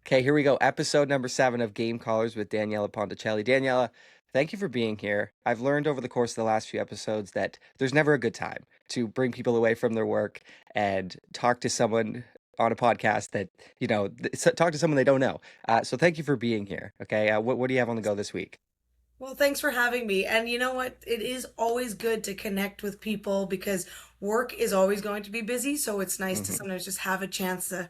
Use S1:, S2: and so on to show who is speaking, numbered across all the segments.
S1: Okay, here we go. Episode number 7 of Game Callers with Daniella Ponticelli. Daniella, thank you for being here. I've learned over the course of the last few episodes that there's never a good time to bring people away from their work and talk to someone on a podcast that, talk to someone they don't know. So thank you for being here. Okay, what do you have on the go this week?
S2: Well, thanks for having me. And you know what? It is always good to connect with people because work is always going to be busy. So it's nice to
S1: hmm
S2: sometimes just have a chance to,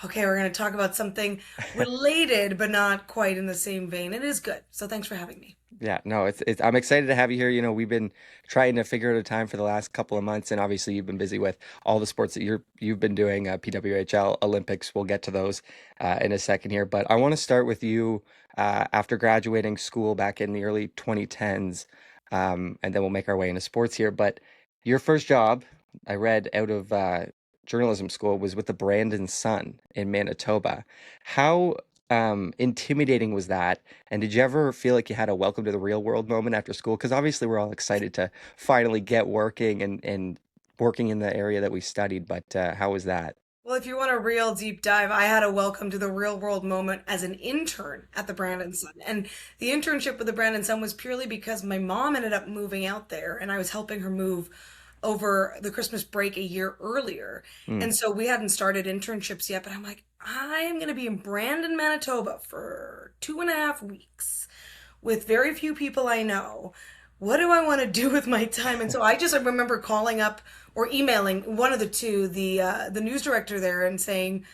S2: okay, we're going to talk about something related, but not quite in the same vein. It is good. So thanks for having me.
S1: Yeah, no, it's I'm excited to have you here. We've been trying to figure out a time for the last couple of months, and obviously you've been busy with all the sports that you've been doing, PWHL, Olympics. We'll get to those in a second here, but I want to start with you after graduating school back in the early 2010s, and then we'll make our way into sports here. But your first job, I read out of journalism school, was with the Brandon Sun in Manitoba. How intimidating was that? And did you ever feel like you had a welcome to the real world moment after school? Because obviously we're all excited to finally get working and working in the area that we studied, but how was that?
S2: Well, if you want a real deep dive, I had a welcome to the real world moment as an intern at the Brandon Sun. And the internship with the Brandon Sun was purely because my mom ended up moving out there and I was helping her move over the Christmas break a year earlier.
S1: Mm,
S2: And so we hadn't started internships yet, but I'm like, I am going to be in Brandon, Manitoba for 2.5 weeks with very few people I know. What do I want to do with my time? And so I just remember calling up or emailing one of the two, the news director there, and saying,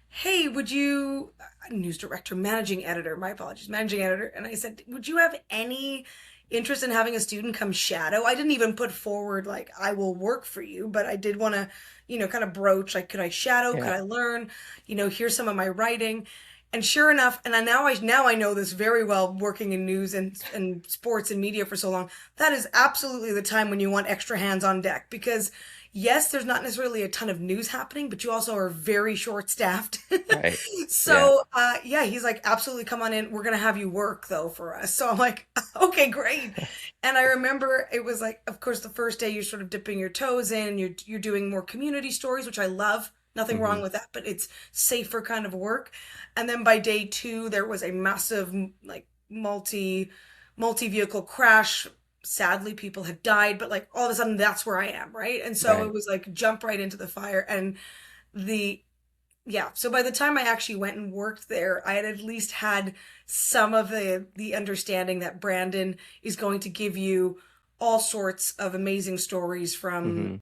S2: "Hey, would you news director, managing editor, my apologies, managing editor." And I said, "Would you have any interest in having a student come shadow?" I didn't even put forward like I will work for you, but I did want to, kind of broach like, could I shadow? Could
S1: yeah.
S2: I learn? Here's some of my writing. And sure enough, and now I know this very well, working in news and sports and media for so long. That is absolutely the time when you want extra hands on deck because yes, there's not necessarily a ton of news happening, but you also are very short staffed.
S1: Right. Yeah.
S2: So yeah, he's like, absolutely, come on in. We're gonna have you work though for us. So I'm like, okay, great. And I remember it was like, of course, the first day you're sort of dipping your toes in, and you're doing more community stories, which I love. Nothing
S1: hmm
S2: wrong with that, but it's safer kind of work. And then by day two, there was a massive, like multi vehicle crash. Sadly, people had died, but like all of a sudden, that's where I am, right? And so it
S1: Right.
S2: was like jump right into the fire. And the yeah, so by the time I actually went and worked there, I had at least had some of the understanding that Brandon is going to give you all sorts of amazing stories from,
S1: hmm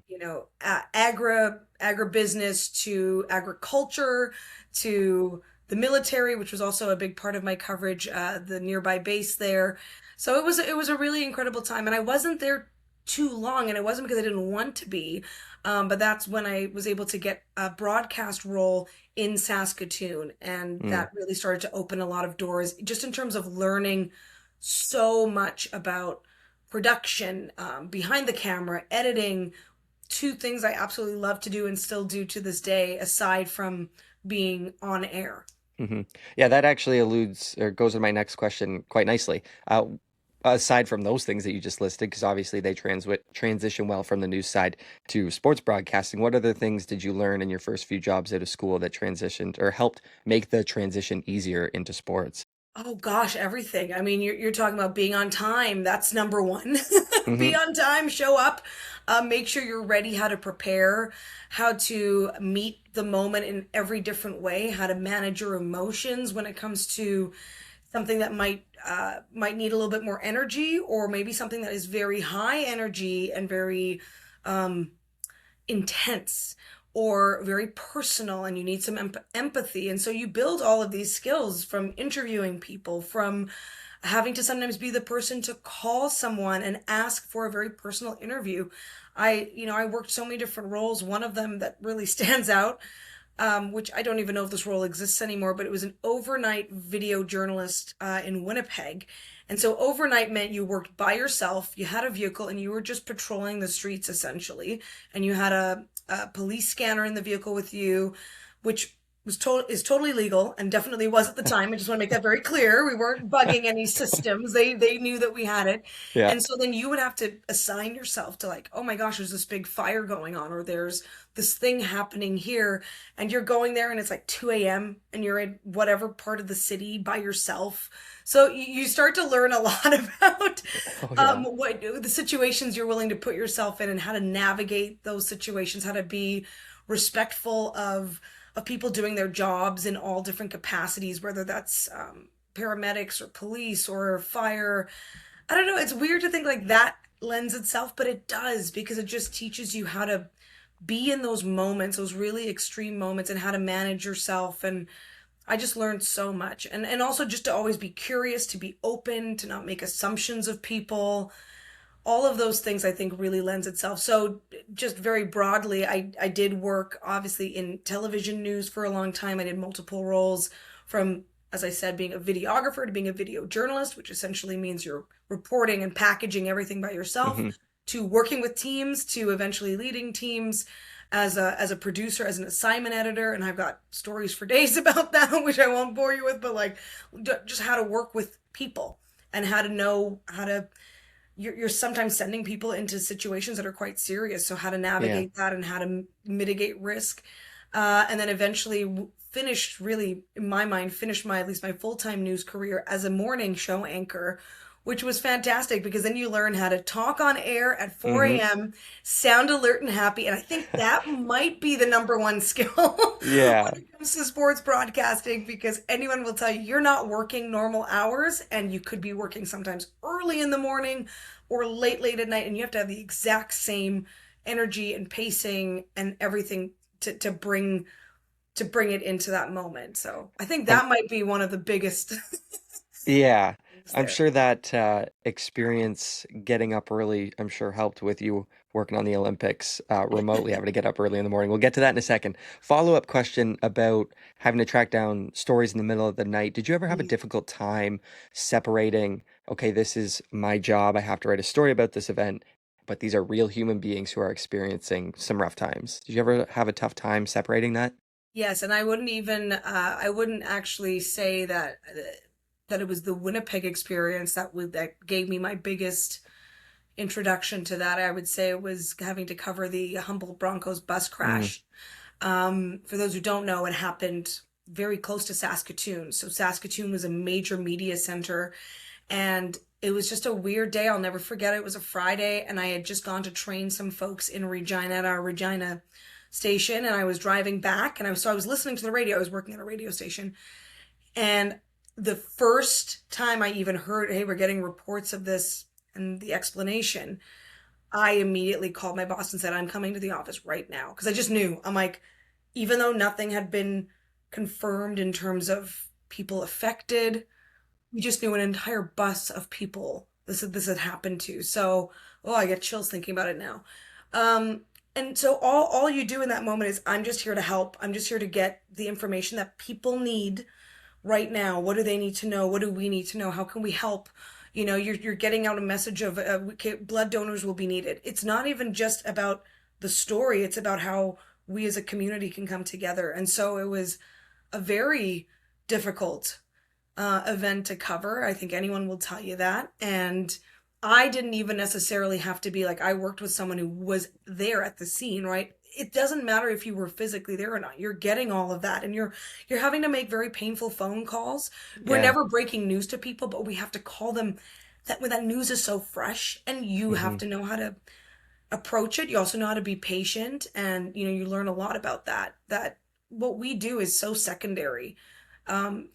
S2: agribusiness to agriculture to the military, which was also a big part of my coverage, the nearby base there. So it was a really incredible time, and I wasn't there too long, and it wasn't because I didn't want to be. But that's when I was able to get a broadcast role in Saskatoon. And
S1: Mm.
S2: that really started to open a lot of doors just in terms of learning so much about production, behind the camera, editing, two things I absolutely love to do and still do to this day, aside from being on air.
S1: hmm Yeah, that actually alludes or goes to my next question quite nicely. Aside from those things that you just listed, because obviously they transition well from the news side to sports broadcasting, what other things did you learn in your first few jobs out of school that transitioned or helped make the transition easier into sports?
S2: Oh gosh, everything. I mean, you're talking about being on time. That's number one.
S1: hmm
S2: Be on time, show up, make sure you're ready, how to prepare, how to meet the moment in every different way, how to manage your emotions when it comes to something that might need a little bit more energy, or maybe something that is very high energy and very um, intense or very personal, and you need some empathy. And so you build all of these skills from interviewing people, from having to sometimes be the person to call someone and ask for a very personal interview. I worked so many different roles. One of them that really stands out, which I don't even know if this role exists anymore, but it was an overnight video journalist in Winnipeg. And so overnight meant you worked by yourself, you had a vehicle, and you were just patrolling the streets essentially. And you had a police scanner in the vehicle with you, which is totally legal and definitely was at the time. I just want to make that very clear. We weren't bugging any systems. They knew that we had it.
S1: Yeah.
S2: And so then you would have to assign yourself to like, oh my gosh, there's this big fire going on, or there's this thing happening here, and you're going there and it's like 2 a.m. and you're in whatever part of the city by yourself. So you start to learn a lot about
S1: Oh yeah.
S2: what the situations you're willing to put yourself in and how to navigate those situations, how to be respectful of people doing their jobs in all different capacities, whether that's paramedics or police or fire. I don't know. It's weird to think like that lends itself, but it does because it just teaches you how to be in those moments, those really extreme moments, and how to manage yourself. And I just learned so much. And also just to always be curious, to be open, to not make assumptions of people. All of those things I think really lends itself. So just very broadly, I did work obviously in television news for a long time. I did multiple roles from, as I said, being a videographer to being a video journalist, which essentially means you're reporting and packaging everything by yourself,
S1: Hmm.
S2: to working with teams, to eventually leading teams as a producer, as an assignment editor. And I've got stories for days about that, which I won't bore you with, but like just how to work with people and how to know how to you're sometimes sending people into situations that are quite serious. So how to
S1: Yeah.
S2: navigate that and how to mitigate risk, and then eventually finished really, in my mind, finished my at least my full time news career as a morning show anchor, which was fantastic because then you learn how to talk on air at 4
S1: Hmm.
S2: a.m., sound alert and happy. And I think that might be the number one skill
S1: Yeah.
S2: when it comes to sports broadcasting because anyone will tell you you're not working normal hours and you could be working sometimes early in the morning or late at night, and you have to have the exact same energy and pacing and everything to bring it into that moment. So I think
S1: I'm
S2: that might be one of the biggest
S1: Yeah,
S2: things
S1: I'm
S2: there.
S1: sure that experience getting up early, I'm sure helped with you working on the Olympics remotely, having to get up early in the morning. We'll get to that in a second. Follow-up question about having to track down stories in the middle of the night. Did you ever have a difficult time separating, okay, this is my job, I have to write a story about this event, but these are real human beings who are experiencing some rough times. Did you ever have a tough time separating that?
S2: Yes, and I wouldn't actually say that it was the Winnipeg experience that gave me my biggest introduction to that. I would say it was having to cover the Humboldt Broncos bus
S1: Mm,
S2: crash. For those who don't know, it happened very close to Saskatoon. So Saskatoon was a major media center, and it was just a weird day. I'll never forget it. It was a Friday, and I had just gone to train some folks in Regina at our Regina station, and I was driving back, and I was listening to the radio. I was working at a radio station, and the first time I even heard, "Hey, we're getting reports of this," and the explanation, I immediately called my boss and said, "I'm coming to the office right now," because I just knew. I'm like, even though nothing had been confirmed in terms of people affected, we just knew an entire bus of people this had happened to. So, oh, I get chills thinking about it now. Um, and so all you do in that moment is I'm just here to help. I'm just here to get the information that people need right now. What do they need to know? What do we need to know? How can we help? You're getting out a message of okay, blood donors will be needed. It's not even just about the story. It's about how we as a community can come together. And so it was a very difficult event to cover. I think anyone will tell you that. And I didn't even necessarily have to be like, I worked with someone who was there at the scene, right? It doesn't matter if you were physically there or not. You're getting all of that and you're having to make very painful phone calls. We're
S1: yeah.
S2: never breaking news to people, but we have to call them that when that news is so fresh and you have
S1: Hmm.
S2: to know how to approach it. You also know how to be patient and you learn a lot about that what we do is so secondary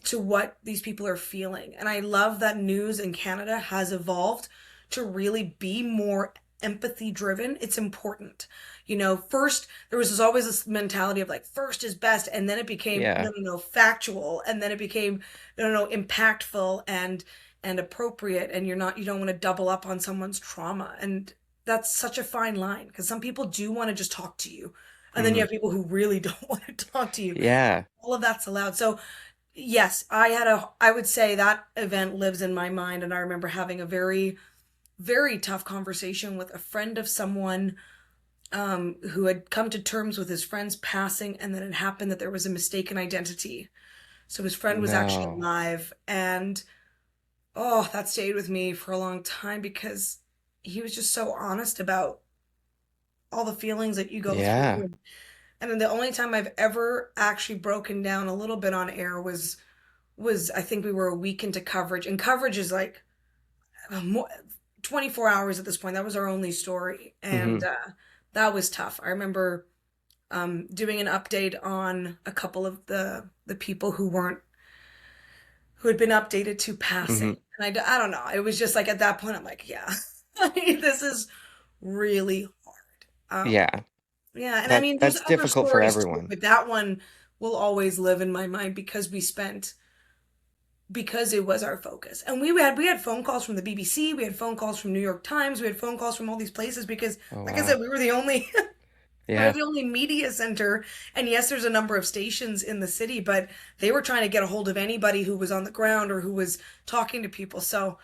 S2: to what these people are feeling. And I love that news in Canada has evolved to really be more empathy driven. It's important. First there was always this mentality of like first is best, and then it became
S1: Yeah.
S2: no, factual, and then it became no, impactful and appropriate, and you don't want to double up on someone's trauma. And that's such a fine line because some people do want to just talk to you. And then you
S1: Hmm.
S2: have people who really don't want to talk to you.
S1: Yeah.
S2: All of that's allowed. So yes, I would say that event lives in my mind. And I remember having a very, very tough conversation with a friend of someone who had come to terms with his friend's passing, and then it happened that there was a mistaken identity. So his friend was actually
S1: No.
S2: alive, and oh, that stayed with me for a long time because he was just so honest about all the feelings that you go
S1: Yeah.
S2: through. And then the only time I've ever actually broken down a little bit on air was I think we were a week into coverage, and coverage is like more, 24 hours at this point. That was our only story, and
S1: Hmm.
S2: that was tough. I remember doing an update on a couple of the people who had been updated to passing,
S1: Hmm.
S2: and I don't know. It was just like at that point, I'm like, yeah, this is really hard.
S1: Yeah.
S2: Yeah, and I
S1: That
S2: mean, there's
S1: that's
S2: other
S1: difficult for
S2: stories too,
S1: everyone.
S2: but that one will always live in my mind because it was our focus. And we had phone calls from the BBC, we had phone calls from New York Times, we had phone calls from all these places because,
S1: Oh
S2: like I said,
S1: wow.
S2: we were the only we were
S1: Yeah.
S2: the only media center. And yes, there's a number of stations in the city, but they were trying to get a hold of anybody who was on the ground or who was talking to people. So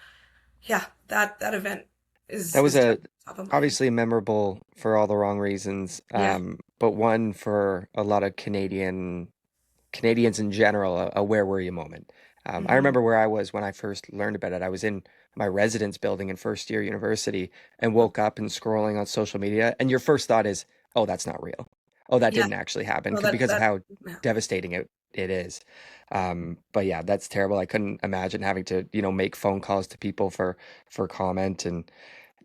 S2: yeah, that event
S1: That was
S2: is
S1: a
S2: top of mind.
S1: obviously memorable for all the wrong reasons,
S2: Yeah.
S1: but one for a lot of Canadians in general, a where were you moment. I
S2: Hmm.
S1: remember where I was when I first learned about it. I was in my residence building in first year university and woke up and scrolling on social media, and your first thought is, "Oh, that's not real. Oh, that
S2: Yeah.
S1: didn't actually happen,"
S2: Well, that
S1: because of
S2: that
S1: how
S2: yeah.
S1: devastating it is. But yeah, that's terrible. I couldn't imagine having to, make phone calls to people for comment, and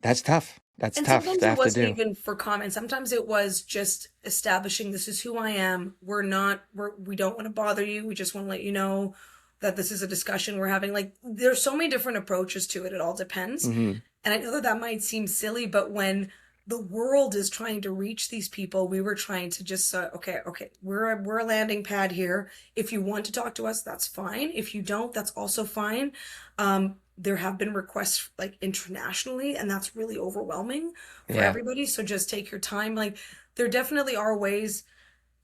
S1: that's tough. That's
S2: And
S1: tough
S2: sometimes
S1: to
S2: it
S1: have to
S2: wasn't
S1: do.
S2: even for comment. Sometimes it was just establishing this is who I am. We don't want to bother you. We just want to let you know that this is a discussion we're having. Like there's so many different approaches to it. It all depends.
S1: Hmm.
S2: And I know that that might seem silly, but when the world is trying to reach these people, we were trying to just okay, we're a landing pad here. If you want to talk to us, that's fine. If you don't, that's also fine. There have been requests like internationally, and that's really overwhelming for
S1: Yeah.
S2: everybody. So just take your time. Like there definitely are ways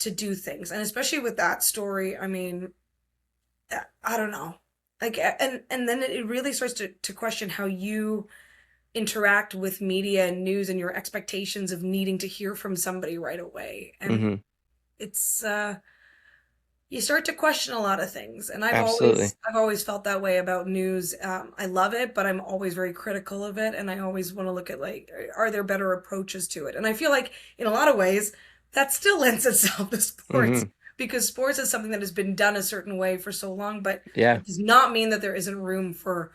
S2: to do things, and especially with that story, I mean, I don't know. Like and then it really starts to question how you interact with media and news and your expectations of needing to hear from somebody right away. And
S1: Hmm.
S2: it's you start to question a lot of things. And I've
S1: Absolutely.
S2: always felt that way about news. I love it, but I'm always very critical of it, and I always want to look at like, are there better approaches to it? And I feel like in a lot of ways that still lends itself to sports
S1: Hmm.
S2: because sports is something that has been done a certain way for so long, but
S1: Yeah.
S2: it does not mean that there isn't room for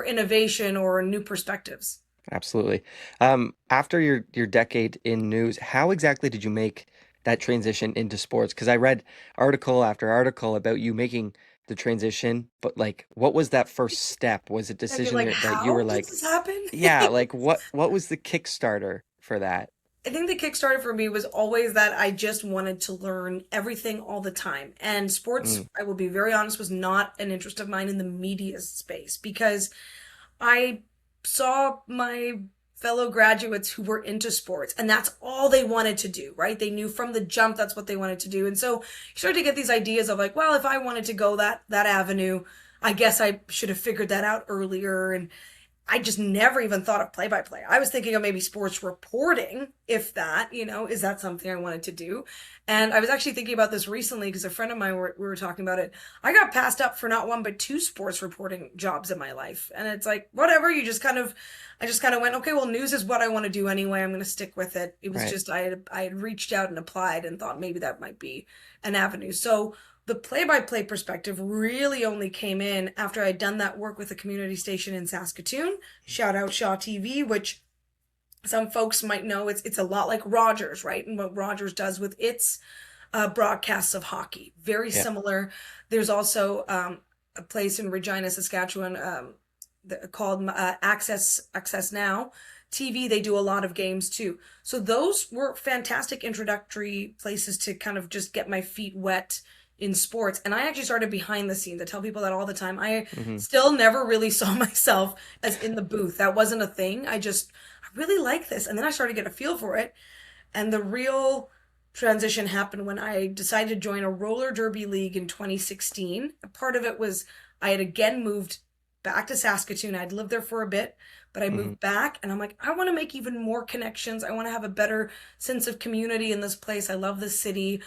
S2: innovation or new perspectives.
S1: Absolutely. After your decade in news, how exactly did you make that transition into sports? Because I read article after article about you making the transition, but like, what was that first step? Was it
S2: And you're
S1: decision
S2: like,
S1: that you were
S2: how did
S1: like,
S2: this happen?
S1: yeah, like what was the Kickstarter for that?
S2: I think the Kickstarter for me was always that I just wanted to learn everything all the time. And sports,
S1: Mm,
S2: I will be very honest, was not an interest of mine in the media space because I saw my fellow graduates who were into sports and that's all they wanted to do, right? They knew from the jump that's what they wanted to do. And so you start to get these ideas of like, well, if I wanted to go that avenue, I guess I should have figured that out earlier. And I just never even thought of play by play. I was thinking of maybe sports reporting, if that, is that something I wanted to do? And I was actually thinking about this recently because a friend of mine, we were talking about it. I got passed up for not one, but two sports reporting jobs in my life. And it's like, whatever, I just kind of went, okay, well, news is what I want to do anyway. I'm going to stick with it. It was
S1: right.
S2: just, I had reached out and applied and thought maybe that might be an avenue. So the play-by-play perspective really only came in after I'd done that work with a community station in Saskatoon. Shout out Shaw TV, which some folks might know it's a lot like Rogers, right? And what Rogers does with its broadcasts of hockey, very
S1: Yeah.
S2: similar. There's also a place in Regina, Saskatchewan, called Access Now TV. They do a lot of games too. So those were fantastic introductory places to kind of just get my feet wet in sports. And I actually started behind the scenes. I tell people that all the time. I
S1: Hmm.
S2: still never really saw myself as in the booth. That wasn't a thing. I really like this. And then I started to get a feel for it. And the real transition happened when I decided to join a roller derby league in 2016. Part of it was I had again moved back to Saskatoon. I'd lived there for a bit, but I
S1: Hmm.
S2: moved back and I'm like, I want to make even more connections. I want to have a better sense of community in this place. I love this city.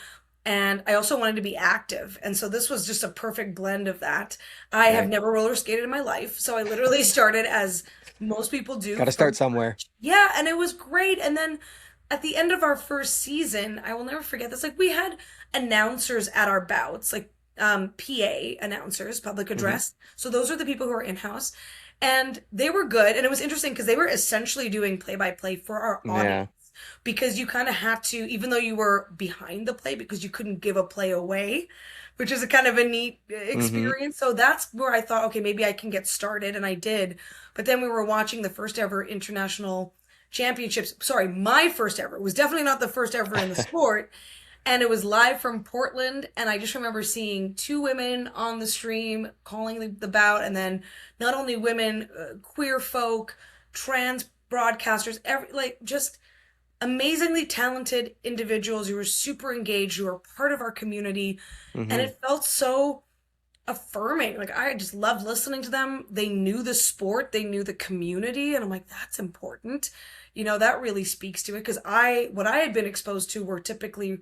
S2: And I also wanted to be active. And so this was just a perfect blend of that. I have
S1: Right.
S2: never roller skated in my life. So I literally started as most people do
S1: Got to
S2: from
S1: start somewhere.
S2: scratch. Yeah, and it was great. And then at the end of our first season, I will never forget this. Like we had announcers at our bouts, like PA announcers, public
S1: Hmm.
S2: address. So those are the people who are in-house. And they were good. And it was interesting because they were essentially doing play-by-play for our audience
S1: Yeah.
S2: because you kind of had to, even though you were behind the play, because you couldn't give a play away, which is a kind of a neat
S1: Hmm.
S2: experience. So that's where I thought, okay, maybe I can get started. And I did. But then we were watching the first ever international championships. Sorry, my first ever. It was definitely not the first ever in the sport. And it was live from Portland. And I just remember seeing two women on the stream calling the bout. And then not only women, queer folk, trans broadcasters, every like just amazingly talented individuals who were super engaged, who were part of our community. And
S1: Hmm.
S2: it felt so affirming. Like I just loved listening to them. They knew the sport, they knew the community, and I'm like, that's important. That really speaks to it because what I had been exposed to were typically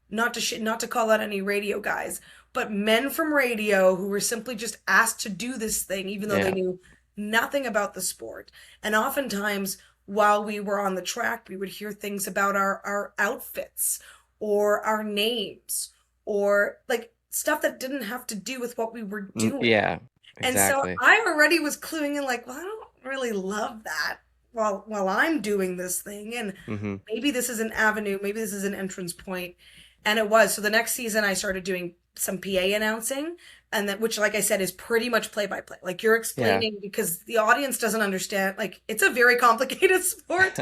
S2: not to call out any radio guys, but men from radio who were simply just asked to do this thing, even though they
S1: Yeah.
S2: knew nothing about the sport. And oftentimes, while we were on the track, we would hear things about our outfits or our names or like stuff that didn't have to do with what we were doing.
S1: Yeah.
S2: And so
S1: Exactly.
S2: I already was cluing in like, well, I don't really love that while I'm doing this thing. And
S1: Hmm.
S2: maybe this is an avenue, maybe this is an entrance point. And it was. So the next season I started doing some PA announcing and that which like I said is pretty much play by play. Like you're
S1: Yeah.
S2: explaining because the audience doesn't understand. Like it's a very complicated sport.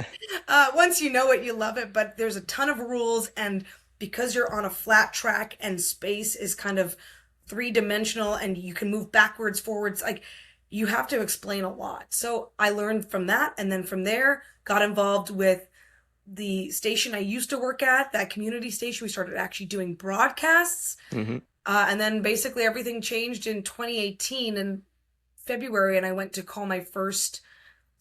S2: Once you know it, you love it, but there's a ton of rules and because you're on a flat track and space is kind of three-dimensional and you can move backwards, forwards, like you have to explain a lot. So I learned from that and then from there got involved with the station I used to work at, that community station. We started actually doing broadcasts.
S1: Hmm.
S2: And then basically everything changed in 2018 in February, and I went to call my first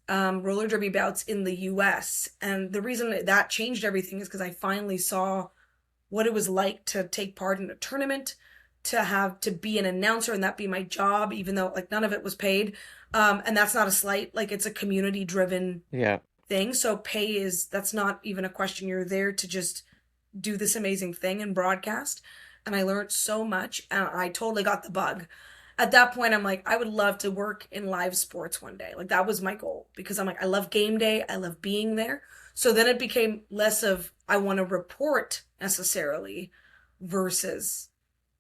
S2: roller derby bouts in the US. And the reason that changed everything is because I finally saw what it was like to take part in a tournament, to have to be an announcer and that be my job, even though like none of it was paid. And that's not a slight, like it's a community driven
S1: Yeah.
S2: thing. So that's not even a question. You're there to just do this amazing thing and broadcast. And I learned so much and I totally got the bug. At that point, I'm like, I would love to work in live sports one day. Like that was my goal because I'm like, I love game day. I love being there. So then it became less of I want to report necessarily versus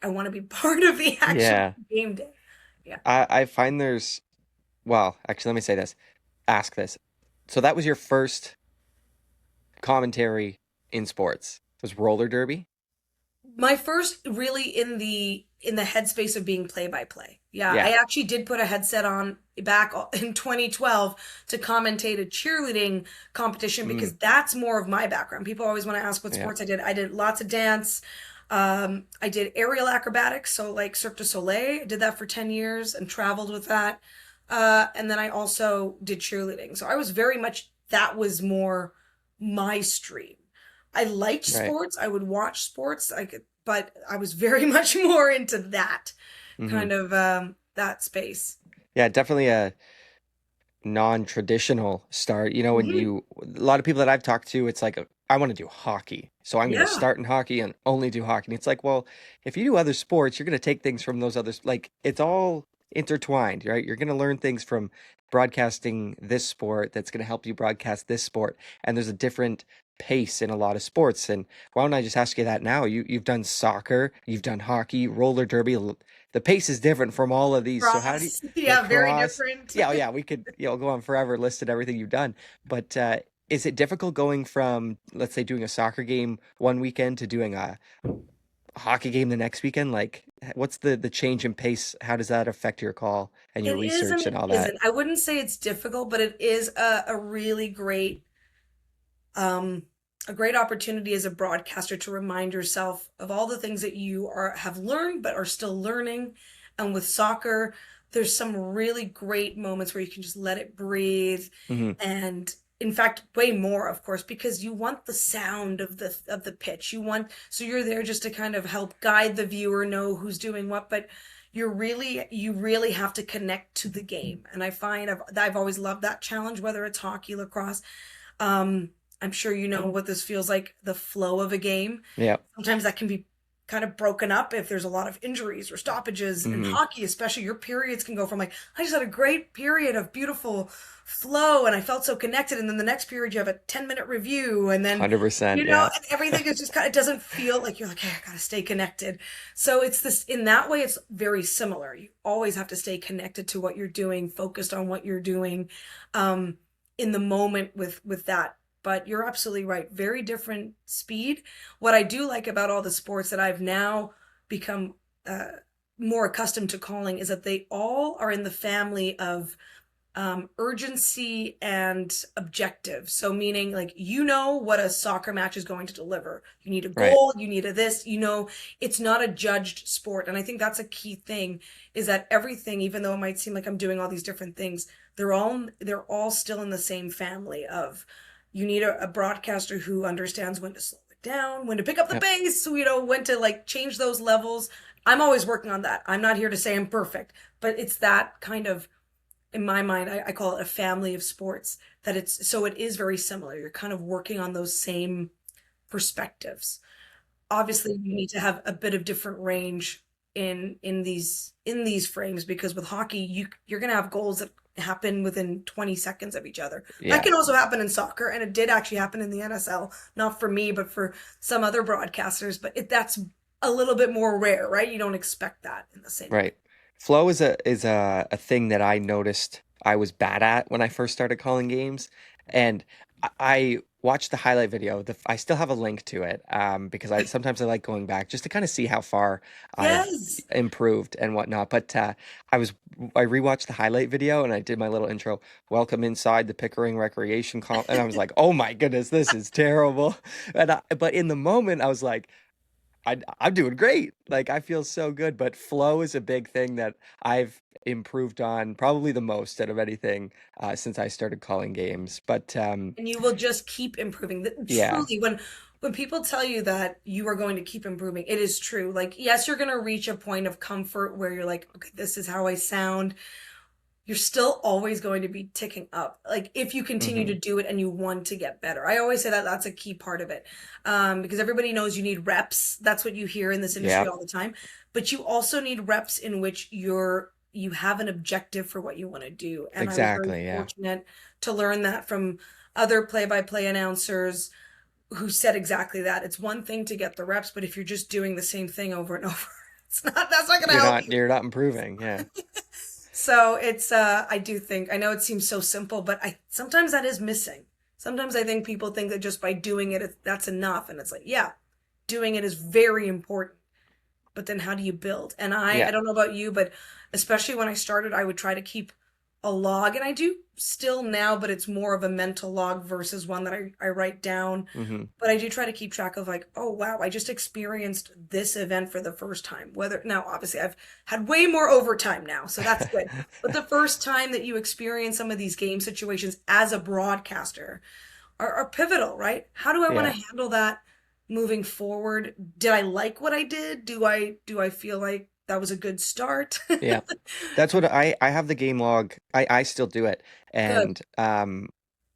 S2: I want to be part of the actual
S1: Yeah.
S2: game day. Yeah.
S1: I find there's, well, actually, let me say this. Ask this. So that was your first commentary in sports. Was roller derby?
S2: My first really in the headspace of being play by play. Yeah,
S1: Yeah.
S2: I actually did put a headset on back in 2012 to commentate a cheerleading competition
S1: Mm,
S2: because that's more of my background. People always want to ask what
S1: yeah.
S2: sports I did. I did lots of dance. I did aerial acrobatics, so like Cirque du Soleil. I did that for 10 years and traveled with that. And then I also did cheerleading. So I was very much, that was more my stream. I liked
S1: Right.
S2: sports. I would watch sports. But I was very much more into that
S1: Hmm.
S2: kind of that space.
S1: Yeah, definitely a non-traditional start. When
S2: Mhm.
S1: a lot of people that I've talked to, it's like, I want to do hockey. So I'm going to
S2: Yeah.
S1: start in hockey and only do hockey. And it's like, well, if you do other sports, you're going to take things from those others. Like it's all intertwined, right? You're going to learn things from broadcasting this sport that's going to help you broadcast this sport. And there's a different pace in a lot of sports. And why don't I just ask you that now? You've done soccer, you've done hockey, roller derby. The pace is different from all of these. So how do you
S2: Cross. Yeah, very
S1: lacrosse?
S2: different.
S1: Yeah, oh yeah, we could, go on forever listed everything you've done. But is it difficult going from, let's say, doing a soccer game one weekend to doing a hockey game the next weekend? Like, what's the change in pace? How does that affect your call and your
S2: It is and
S1: research and
S2: it
S1: all that?
S2: isn't. I wouldn't say it's difficult, but it is a really um, a great opportunity as a broadcaster to remind yourself of all the things that you have learned but are still learning And with soccer, there's some really great moments where you can just let it breathe.
S1: Hmm.
S2: And in fact, way more, of course, because you want the sound of the pitch. So you're there just to kind of help guide the viewer know who's doing what, but you really have to connect to the game. And I find I've always loved that challenge, whether it's hockey, lacrosse. Um, I'm sure you know what this feels like, the flow of a game.
S1: Yeah.
S2: Sometimes that can be kind of broken up if there's a lot of injuries or stoppages. In
S1: Hmm.
S2: hockey, especially, your periods can go from like, I just had a great period of beautiful flow and I felt so connected. And then the next period, you have a 10-minute review. And then,
S1: 100%.
S2: and
S1: Yeah.
S2: everything is just kind of, it doesn't feel like you're like, hey, I got to stay connected. So it's this, in that way, it's very similar. You always have to stay connected to what you're doing, focused on what you're doing. Um, in the moment with that. But you're absolutely right. Very different speed. What I do like about all the sports that I've now become uh, more accustomed to calling is that they all are in the family of urgency and objective. So meaning like what a soccer match is going to deliver. You need a
S1: Right.
S2: goal, you need a this, it's not a judged sport. And I think that's a key thing is that everything, even though it might seem like I'm doing all these different things, they're all still in the same family of you need a broadcaster who understands when to slow it down, when to pick up the
S1: Yeah.
S2: pace, when to like change those levels. I'm always working on that. I'm not here to say I'm perfect, but it's that kind of in my mind, I call it a family of sports that it is very similar. You're kind of working on those same perspectives. Obviously, you need to have a bit of different range in these frames because with hockey, you're going to have goals that happen within 20 seconds of each other. That
S1: Yeah.
S2: can also happen in soccer, and it did actually happen in the NSL, not for me, but for some other broadcasters. But that's a little bit more rare, right? You don't expect that in the same way.
S1: Right. Flow is a thing that I noticed I was bad at when I first started calling games, and I watched the highlight video. I still have a link to it because I sometimes I like going back just to kind of see how far I've
S2: Yes.
S1: improved and whatnot. But I rewatched the highlight video and I did my little intro. Welcome inside the Pickering Recreation Comp, and I was like, oh my goodness, this is terrible. But in the moment, I was like. I'm doing great. Like I feel so good, but flow is a big thing that I've improved on probably the most out of anything since I started calling games. But
S2: And you will just keep improving.
S1: yeah,
S2: Truly, when people tell you that you are going to keep improving, it is true. Like, yes, you're going to reach a point of comfort where you're like, okay, this is how I sound. You're still always going to be ticking up. Like, if you continue
S1: hmm,
S2: to do it and you want to get better. I always say that that's a key part of it. Because everybody knows you need reps. That's what you hear in this industry
S1: yeah,
S2: all the time. But you also need reps in which you have an objective for what you want to do. And I was very
S1: exactly, yeah,
S2: fortunate to learn that from other play-by-play announcers who said exactly that. It's one thing to get the reps, but if you're just doing the same thing over and over, that's not going to
S1: you're
S2: help
S1: not
S2: you.
S1: you're not improving. Yeah,
S2: So it's I do think I know it seems so simple, but I sometimes that is missing. Sometimes I think people think that just by doing that's enough, and it's like, yeah, doing it is very important. But then how do you build? And I
S1: yeah,
S2: don't know about you, but especially when I started, I would try to keep a log, and I do still now, but it's more of a mental log versus one that I write down.
S1: hmm,
S2: But I do try to keep track of like, oh wow, I just experienced this event for the first time. Whether now, obviously, I've had way more overtime now, so that's good. But the first time that you experience some of these game situations as a broadcaster are pivotal, right? How do I want
S1: yeah.
S2: to handle that moving forward? Did I like what I did? Do I feel like that was a good start?
S1: Yeah. That's what I have the game log. I still do it.
S2: Good.
S1: And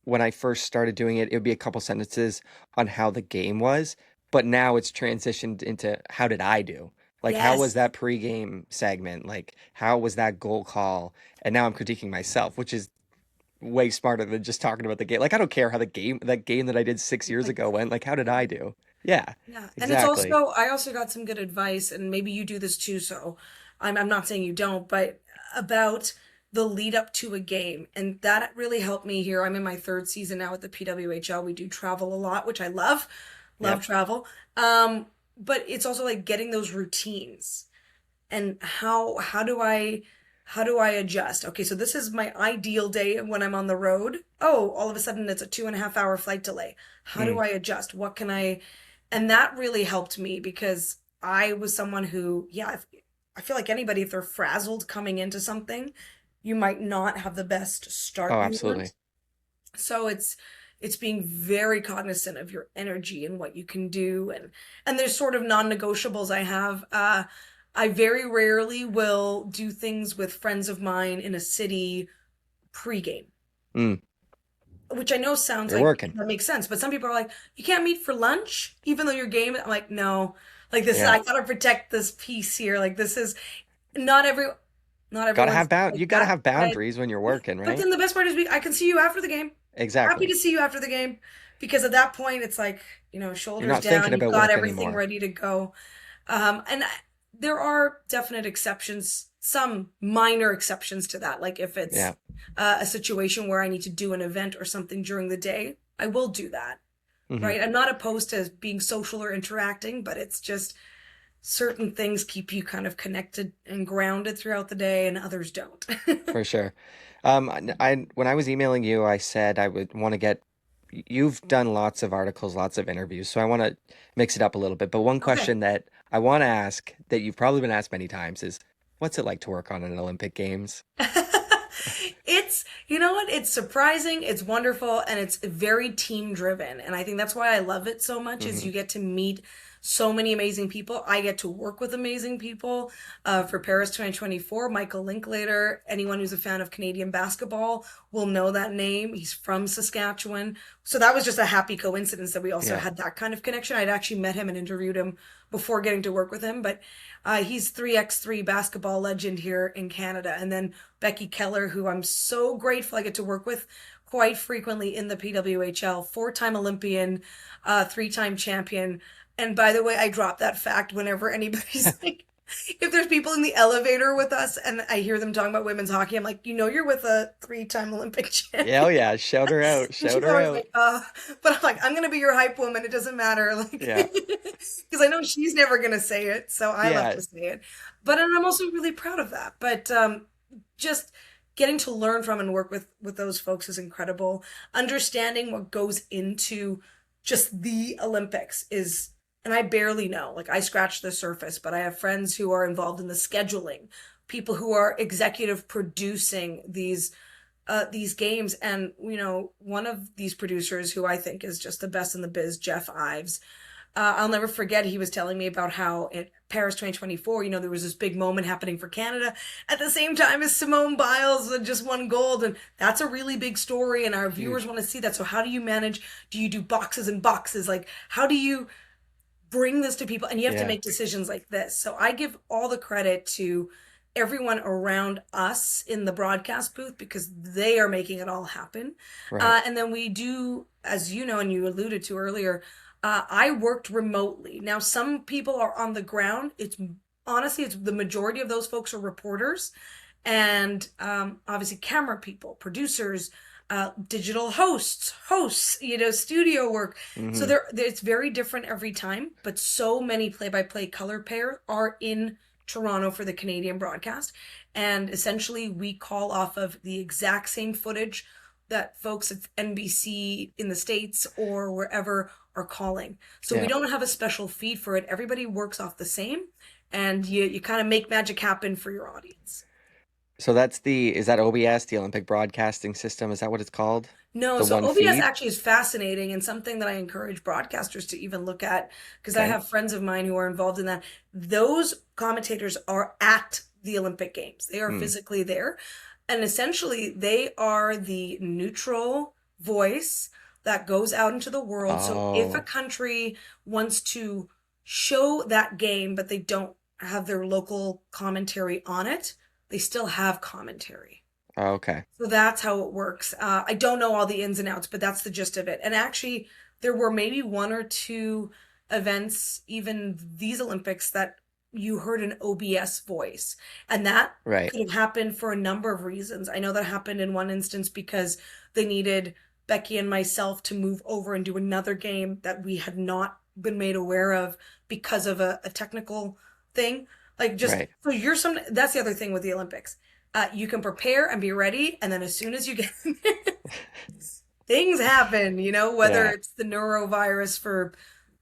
S1: when I first started doing it, it would be a couple sentences on how the game was, but now it's transitioned into how did I do? Like how was
S2: Yes.
S1: that pregame segment? Like how was that goal call? And now I'm critiquing myself, which is way smarter than just talking about the game. Like I don't care how that game that I did 6 years ago went. Like how did I do? Yeah,
S2: Yeah, and it's
S1: exactly.
S2: also I also got some good advice, and maybe you do this too. So I'm not saying you don't, but about the lead up to a game, and that really helped me here. I'm in my third season now at the PWHL. We do travel a lot, which I love
S1: Yep.
S2: travel. But it's also like getting those routines and how do I adjust? Okay, so this is my ideal day when I'm on the road. Oh, all of a sudden it's a 2.5 hour flight delay. How do
S1: Mm,
S2: I adjust? What can I? And that really helped me because I was someone who, yeah, I feel like anybody, if they're frazzled coming into something, you might not have the best
S1: Oh,
S2: start you
S1: absolutely.
S2: want. So it's being very cognizant of your energy and what you can do, and there's sort of non-negotiables I have. I very rarely will do things with friends of mine in a city pregame,
S1: Mm,
S2: which I know sounds
S1: you're
S2: like
S1: working.
S2: that makes sense, but some people are like, you can't meet for lunch, even though your game. I'm like, no, like this is,
S1: Yeah.
S2: I gotta protect this piece here. Like this is not every, not
S1: Gotta
S2: everyone's
S1: have
S2: like
S1: you gotta
S2: that,
S1: have boundaries when you're working,
S2: but
S1: right?
S2: then the best part is I can see you after the game. Happy
S1: Exactly.
S2: to see you after the game, because at that point it's like,
S1: You're
S2: shoulders
S1: not thinking
S2: down, you've
S1: about
S2: got
S1: work
S2: everything
S1: anymore.
S2: ready to go. And there are definite exceptions, some minor exceptions to that. Like if it's
S1: Yeah.
S2: a situation where I need to do an event or something during the day, I will do that.
S1: Hmm.
S2: Right? I'm not opposed to being social or interacting, but it's just certain things keep you kind of connected and grounded throughout the day, and others don't.
S1: For sure. When I was emailing you, I said I would want to get. You've done lots of articles, lots of interviews, so I want to mix it up a little bit. But one
S2: Okay.
S1: question that I want to ask that you've probably been asked many times is, what's it like to work on an Olympic Games?
S2: It's, you know what? It's surprising, it's wonderful, and it's very team driven. And I think that's why I love it so much is
S1: Hmm.
S2: you get to meet so many amazing people. I get to work with amazing people. For Paris 2024, Michael Linklater, anyone who's a fan of Canadian basketball will know that name. He's from Saskatchewan. So that was just a happy coincidence that we also
S1: Yeah.
S2: had that kind of connection. I'd actually met him and interviewed him before getting to work with him, but he's 3x3 basketball legend here in Canada. And then Becky Keller, who I'm so grateful I get to work with quite frequently in the PWHL, four-time Olympian, three-time champion. And by the way, I drop that fact whenever anybody's like, if there's people in the elevator with us and I hear them talking about women's hockey, I'm like, you're with a three-time Olympic
S1: Yeah, oh
S2: champion.
S1: yeah, shout her out,
S2: And
S1: shout
S2: she's
S1: her
S2: always
S1: out.
S2: like, but I'm like, I'm gonna be your hype woman. It doesn't matter, like,
S1: Yeah.
S2: because I know she's never gonna say it, so I love
S1: Yeah.
S2: to say it. But and I'm also really proud of that. But just getting to learn from and work with those folks is incredible. Understanding what goes into just the Olympics is, and I barely know. Like I scratch the surface, but I have friends who are involved in the scheduling, people who are executive producing these games. And one of these producers who I think is just the best in the biz, Jeff Ives. I'll never forget, he was telling me about how in Paris 2024, there was this big moment happening for Canada at the same time as Simone Biles just won gold. And that's a really big story, and our viewers
S1: Huge.
S2: want to see that. So, how do you manage? Do you do boxes and boxes? Like, how do you bring this to people? And you have to
S1: Yeah.
S2: make decisions like this. So, I give all the credit to everyone around us in the broadcast booth because they are making it all happen.
S1: Right.
S2: And then we do, as you know, and you alluded to earlier, I worked remotely. Now, some people are on the ground. It's honestly, it's the majority of those folks are reporters, and obviously camera people, producers, digital hosts, studio work. So
S1: Hmm.
S2: it's very different every time. But so many play-by-play color pair are in Toronto for the Canadian broadcast, and essentially we call off of the exact same footage that folks at NBC in the States or wherever are calling. So we
S1: Yeah.
S2: don't have a special feed for it. Everybody works off the same, and you kind of make magic happen for your audience.
S1: So is that OBS, the Olympic Broadcasting System? Is that what it's called?
S2: No,
S1: The
S2: so
S1: one
S2: OBS
S1: feed?
S2: actually is fascinating and something that I encourage broadcasters to even look at because I
S1: Okay.
S2: have friends of mine who are involved in that. Those commentators are at the Olympic Games. They are
S1: Hmm.
S2: physically there. And essentially, they are the neutral voice that goes out into the world. So if a
S1: Oh,
S2: country wants to show that game, but they don't have their local commentary on it, they still have commentary.
S1: okay.
S2: So that's how it works. I don't know all the ins and outs, but that's the gist of it. And actually, there were maybe one or two events, even these Olympics, that you heard an OBS voice. And that
S1: Right.
S2: could have happened for a number of reasons. I know that happened in one instance because they needed Becky and myself to move over and do another game that we had not been made aware of because of a technical thing. Like just
S1: Right.
S2: so that's the other thing with the Olympics, you can prepare and be ready, and then as soon as you get things happen, whether
S1: Yeah.
S2: it's the neurovirus for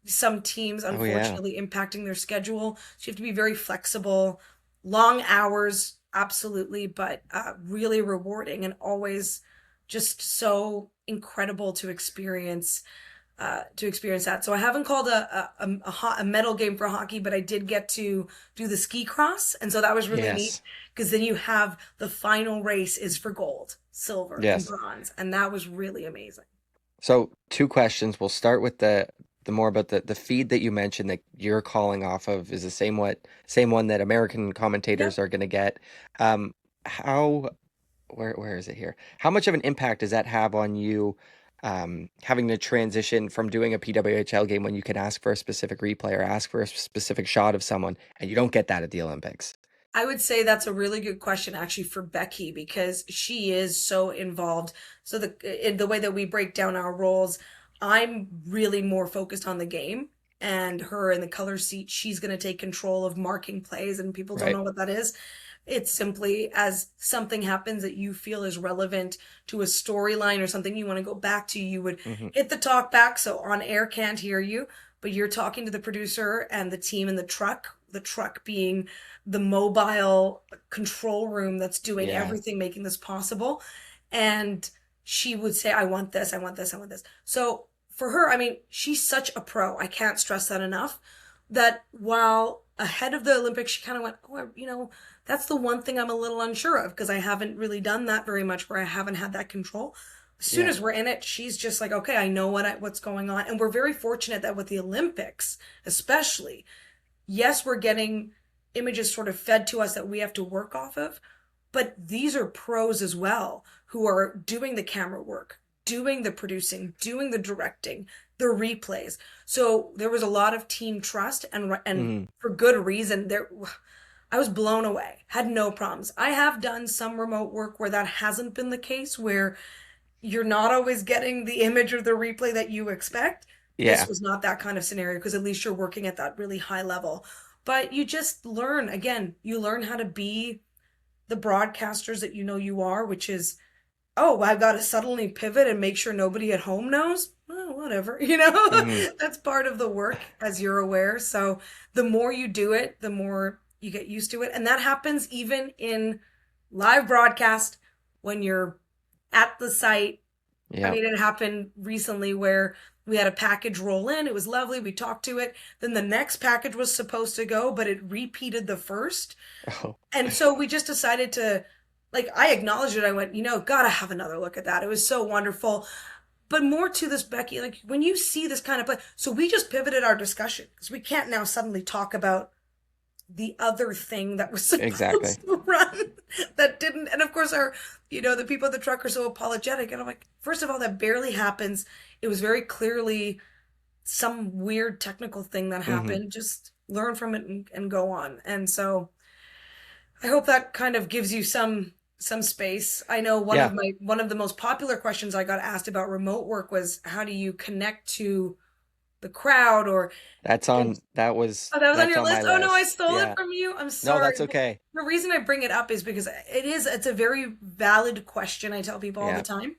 S2: some teams
S1: Oh yeah.
S2: unfortunately impacting their schedule. So you have to be very flexible. Long hours, absolutely, but really rewarding and always just so incredible to experience that. So I haven't called a medal game for hockey, but I did get to do the ski cross, and so that was really neat
S1: Yes.
S2: because then you have the final race is for gold, silver, and
S1: Yes.
S2: bronze, and that was really amazing.
S1: So two questions. We'll start with the more about the feed that you mentioned that you're calling off of is the same one that American commentators
S2: Yep.
S1: are going to get. How where is it here? How much of an impact does that have on you having to transition from doing a PWHL game when you can ask for a specific replay or ask for a specific shot of someone and you don't get that at the Olympics?
S2: I would say that's a really good question actually for Becky because she is so involved. So in the way that we break down our roles, I'm really more focused on the game and her in the color seat, she's going to take control of marking plays and people don't
S1: Right.
S2: know what that is. It's simply as something happens that you feel is relevant to a storyline or something you want to go back to, you would
S1: Hmm.
S2: hit the talk back so on air can't hear you, but you're talking to the producer and the team in the truck being the mobile control room that's doing
S1: Yeah.
S2: everything, making this possible. And she would say, I want this, I want this, I want this. So for her, I mean, she's such a pro. I can't stress that enough. That while ahead of the Olympics, she kind of went, oh, that's the one thing I'm a little unsure of because I haven't really done that very much where I haven't had that control. As soon
S1: Yeah.
S2: as we're in it, she's just like, okay, I know what's going on. And we're very fortunate that with the Olympics, especially, yes, we're getting images sort of fed to us that we have to work off of, but these are pros as well who are doing the camera work, doing the producing, doing the directing, the replays. So there was a lot of team trust and
S1: Hmm.
S2: for good reason. There I was blown away. Had no problems. I have done some remote work where that hasn't been the case where you're not always getting the image or the replay that you expect. This
S1: Yeah.
S2: was not that kind of scenario because at least you're working at that really high level. But you just learn, again, you learn how to be the broadcasters that you know you are, which is, oh, I've got to suddenly pivot and make sure nobody at home knows. Oh, whatever,
S1: Hmm.
S2: that's part of the work, as you're aware. So the more you do it, the more you get used to it. And that happens even in live broadcast when you're at the site. I
S1: Yeah.
S2: mean, it happened recently where we had a package roll in. It was lovely. We talked to it. Then the next package was supposed to go, but it repeated the first.
S1: Oh.
S2: And so we just decided to, like, I acknowledged it. I went, gotta have another look at that. It was so wonderful. But more to this, Becky, like when you see this kind of play, so we just pivoted our discussion because we can't now suddenly talk about the other thing that was
S1: Exactly.
S2: supposed to run that didn't. And of course, the people at the truck are so apologetic. And I'm like, first of all, that barely happens. It was very clearly some weird technical thing that
S1: Hmm.
S2: happened. Just learn from it and go on. And so I hope that kind of gives you some space. I know
S1: Yeah.
S2: one of the most popular questions I got asked about remote work was how do you connect to the crowd or oh, that was on
S1: That's
S2: your
S1: on my
S2: list. Oh no, I
S1: list.
S2: stole it
S1: Yeah.
S2: from you. I'm
S1: No,
S2: sorry.
S1: that's okay.
S2: The reason I bring it up is because it's a very valid question. I tell people all the
S1: Yeah.
S2: time.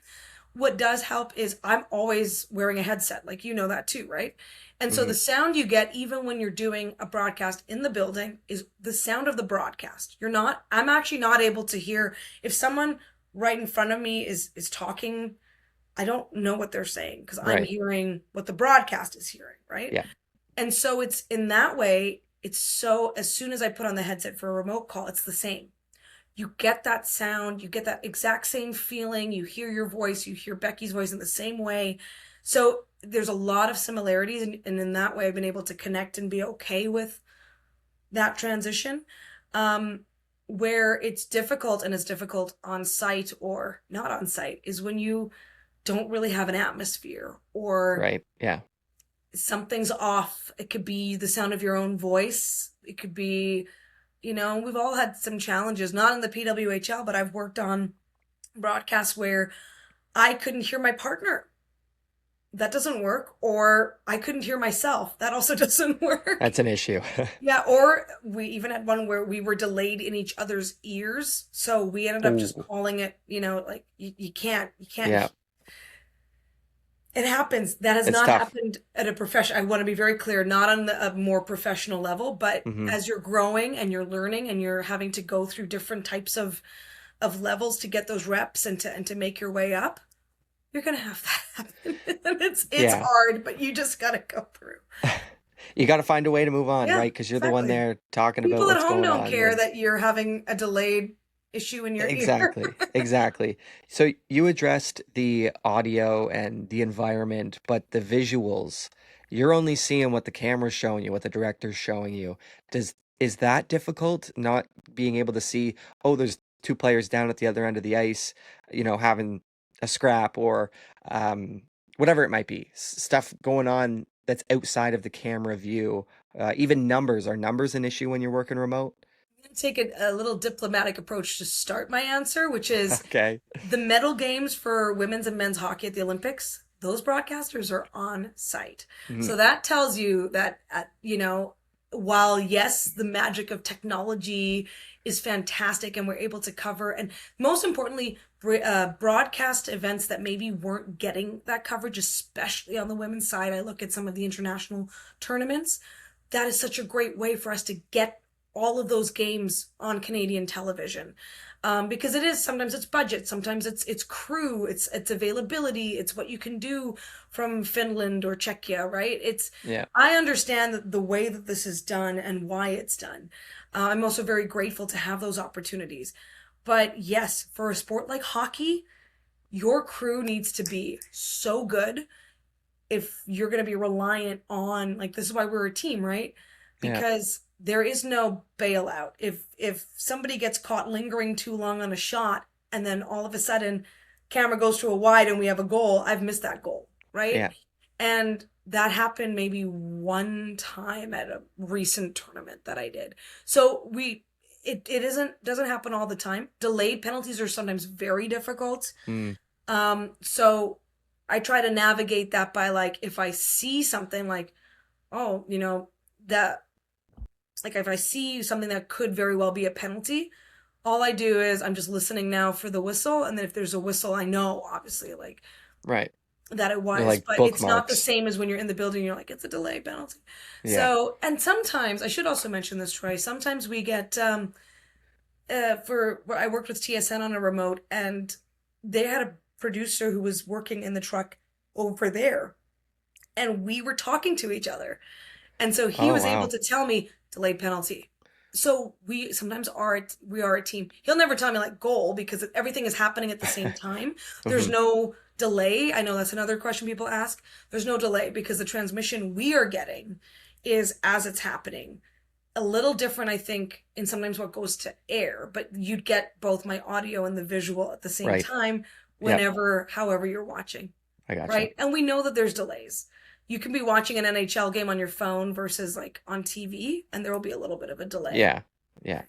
S2: What does help is I'm always wearing a headset. Like you know that too, right? And so
S1: Hmm.
S2: the sound you get even when you're doing a broadcast in the building is the sound of the broadcast. I'm actually not able to hear if someone right in front of me is talking, I don't know what they're saying because I'm
S1: Right.
S2: hearing what the broadcast is hearing, right?
S1: Yeah.
S2: And so it's in that way, it's so as soon as I put on the headset for a remote call, it's the same. You get that sound, you get that exact same feeling, you hear your voice, you hear Becky's voice in the same way. So there's a lot of similarities, and in that way, I've been able to connect and be okay with that transition. Um, where it's difficult, and it's difficult on site or not on site, is when you don't really have an atmosphere or
S1: Right. Yeah.
S2: something's off. It could be the sound of your own voice. It could be, we've all had some challenges, not in the PWHL, but I've worked on broadcasts where I couldn't hear my partner. That doesn't work. Or I couldn't hear myself. That also doesn't work.
S1: That's an issue.
S2: Yeah. Or we even had one where we were delayed in each other's ears. So we ended up just
S1: Ooh.
S2: calling it, like you can't
S1: Yeah.
S2: It happens. That has
S1: It's
S2: not
S1: tough.
S2: happened at a profession. I want to be very clear, not on a more professional level, but
S1: Hmm.
S2: as you're growing and you're learning and you're having to go through different types of levels to get those reps and to make your way up, you're gonna have that happen. And it's
S1: Yeah.
S2: hard, but you just gotta go through.
S1: You got to find a way to move on,
S2: Yeah,
S1: right? Because you're the one
S2: exactly.
S1: there talking about
S2: People at
S1: what's
S2: home
S1: going
S2: don't
S1: on.
S2: care
S1: And
S2: that you're having a delayed issue in your ear.
S1: exactly, exactly. So you addressed the audio and the environment, but the visuals, you're only seeing what the camera's showing you, what the director's showing you. Is that difficult, not being able to see, oh, there's two players down at the other end of the ice, having a scrap or um, whatever it might be, stuff going on that's outside of the camera view. Even numbers, are numbers an issue when you're working remote?
S2: I'm gonna take a little diplomatic approach to start my answer, which is
S1: Okay.
S2: the medal games for women's and men's hockey at the Olympics, those broadcasters are on site.
S1: Mhm.
S2: So that tells you that, while yes, the magic of technology is fantastic and we're able to cover, and most importantly, broadcast events that maybe weren't getting that coverage, especially on the women's side. I look at some of the international tournaments. That is such a great way for us to get all of those games on Canadian television. Because it is sometimes it's budget, sometimes it's crew, it's availability, it's what you can do from Finland or Czechia, right? It's
S1: Yeah.
S2: I understand the way that this is done and why it's done. I'm also very grateful to have those opportunities. But yes, for a sport like hockey, your crew needs to be so good if you're going to be reliant on, like, this is why we're a team, right?
S1: Yeah.
S2: Because there is no bailout. If somebody gets caught lingering too long on a shot and then all of a sudden camera goes to a wide and we have a goal, I've missed that goal, right?
S1: Yeah.
S2: And that happened maybe one time at a recent tournament that I did. So it isn't doesn't happen all the time. Delayed penalties are sometimes very difficult.
S1: Mm,
S2: So I try to navigate that by, like, if I see something like, oh, that, like, if I see something that could very well be a penalty, all I do is I'm just listening now for the whistle, and then if there's a whistle, I know obviously, like,
S1: right.
S2: that it
S1: They're
S2: was,
S1: like
S2: but it's not the
S1: bookmarks.
S2: same as when you're in the building, you're like, it's a delay penalty.
S1: Yeah.
S2: So, and sometimes I should also mention this, Troy. Sometimes we get for I worked with TSN on a remote, and they had a producer who was working in the truck over there, and we were talking to each other, and so he
S1: Oh,
S2: was able
S1: wow.
S2: to tell me delayed penalty. So we sometimes are a team. He'll never tell me like goal because everything is happening at the same time. There's
S1: Hmm.
S2: no delay. I know that's another question people ask. There's no delay because the transmission we are getting is as it's happening. A little different, I think, in sometimes what goes to air, but you'd get both my audio and the visual at the same
S1: Right.
S2: time
S1: Yep.
S2: whenever, however you're watching,
S1: I gotcha.
S2: right? And we know that there's delays. You can be watching an NHL game on your phone versus like on TV, and there will be a little bit of a delay.
S1: Yeah. Yeah.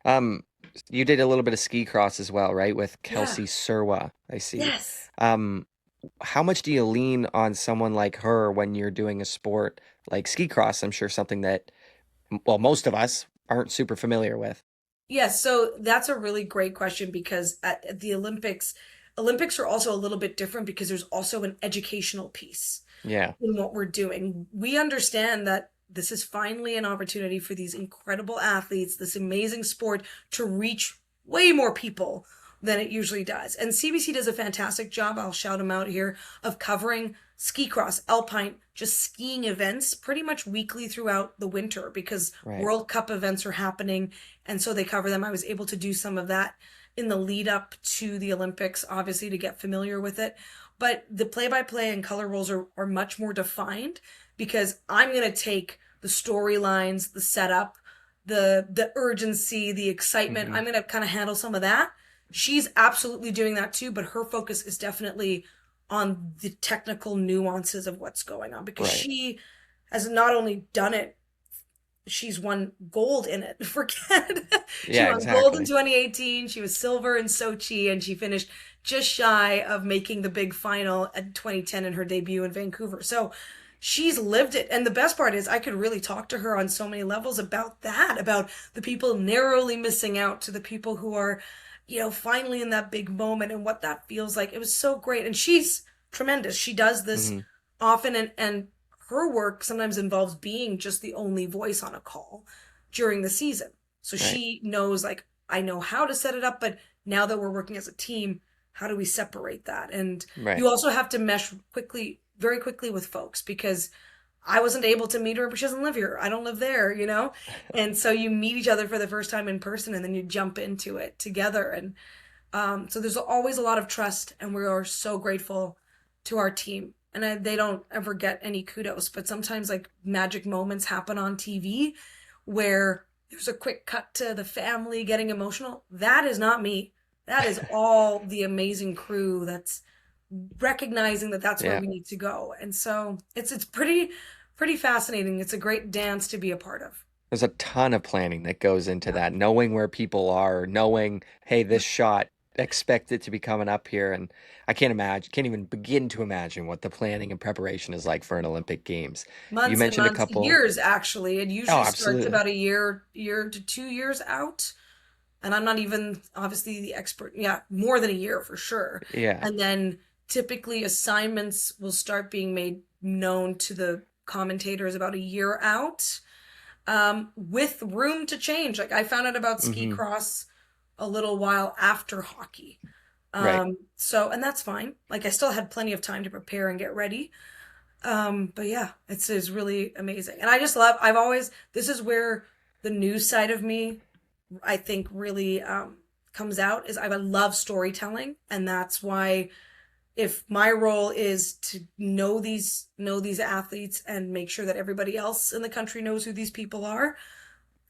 S1: Um, you did a little bit of ski cross as well, right? With
S2: Yeah.
S1: Kelsey Surwa, I see.
S2: Yes.
S1: Um, how much do you lean on someone like her when you're doing a sport like ski cross? I'm sure something that, well, most of us aren't super familiar with.
S2: Yes, so that's a really great question because at the Olympics are also a little bit different because there's also an educational piece
S1: Yeah.
S2: in what we're doing. We understand that this is finally an opportunity for these incredible athletes, this amazing sport to reach way more people than it usually does. And CBC does a fantastic job, I'll shout them out here, of covering ski cross, alpine, just skiing events pretty much weekly throughout the winter because
S1: Right.
S2: World Cup events are happening. And so they cover them. I was able to do some of that in the lead up to the Olympics, obviously, to get familiar with it. But the play by play and color roles are much more defined because I'm going to take the storylines, the setup, the urgency, the excitement.
S1: Hmm.
S2: I'm going to kind of handle some of that. She's absolutely doing that too, but her focus is definitely on the technical nuances of what's going on because
S1: Right.
S2: she has not only done it, she's won gold in it for Canada. She
S1: Yeah,
S2: won gold in
S1: exactly.
S2: 2018. She was silver in Sochi, and she finished just shy of making the big final at 2010 in her debut in Vancouver. So she's lived it. And the best part is I could really talk to her on so many levels about that, about the people narrowly missing out to the people who are, finally in that big moment and what that feels like. It was so great. And she's tremendous. She does this
S1: Hmm.
S2: often, and her work sometimes involves being just the only voice on a call during the season. So
S1: Right.
S2: she knows, like, I know how to set it up, but now that we're working as a team, how do we separate that? And
S1: Right.
S2: you also have to mesh quickly, very quickly with folks because I wasn't able to meet her, but she doesn't live here. I don't live there, you know? And so you meet each other for the first time in person and then you jump into it together. And so there's always a lot of trust, and we are so grateful to our team. And they don't ever get any kudos, but sometimes like magic moments happen on TV where there's a quick cut to the family getting emotional. That is not me. That is all the amazing crew that's recognizing that that's where
S1: Yeah.
S2: we need to go. And so it's pretty fascinating. It's a great dance to be a part of.
S1: There's a ton of planning that goes into that, knowing where people are, knowing, hey, this shot, expect it to be coming up here. And I can't imagine, can't even begin to imagine what the planning and preparation is like for an Olympic Games. You
S2: Months and
S1: mentioned a
S2: months,
S1: couple.
S2: years actually. It
S1: Oh,
S2: usually starts
S1: absolutely.
S2: about a year to 2 years out. And I'm not even obviously the expert. Yeah, more than a year for sure.
S1: Yeah.
S2: And then typically assignments will start being made known to the commentators about a year out, with room to change. Like I found out about ski
S1: Hmm.
S2: cross a little while after hockey.
S1: Right.
S2: So, and that's fine. Like I still had plenty of time to prepare and get ready. But yeah, it's really amazing. And I just love, this is where the news side of me, I think really, comes out is I love storytelling. And that's why if my role is to know these athletes and make sure that everybody else in the country knows who these people are,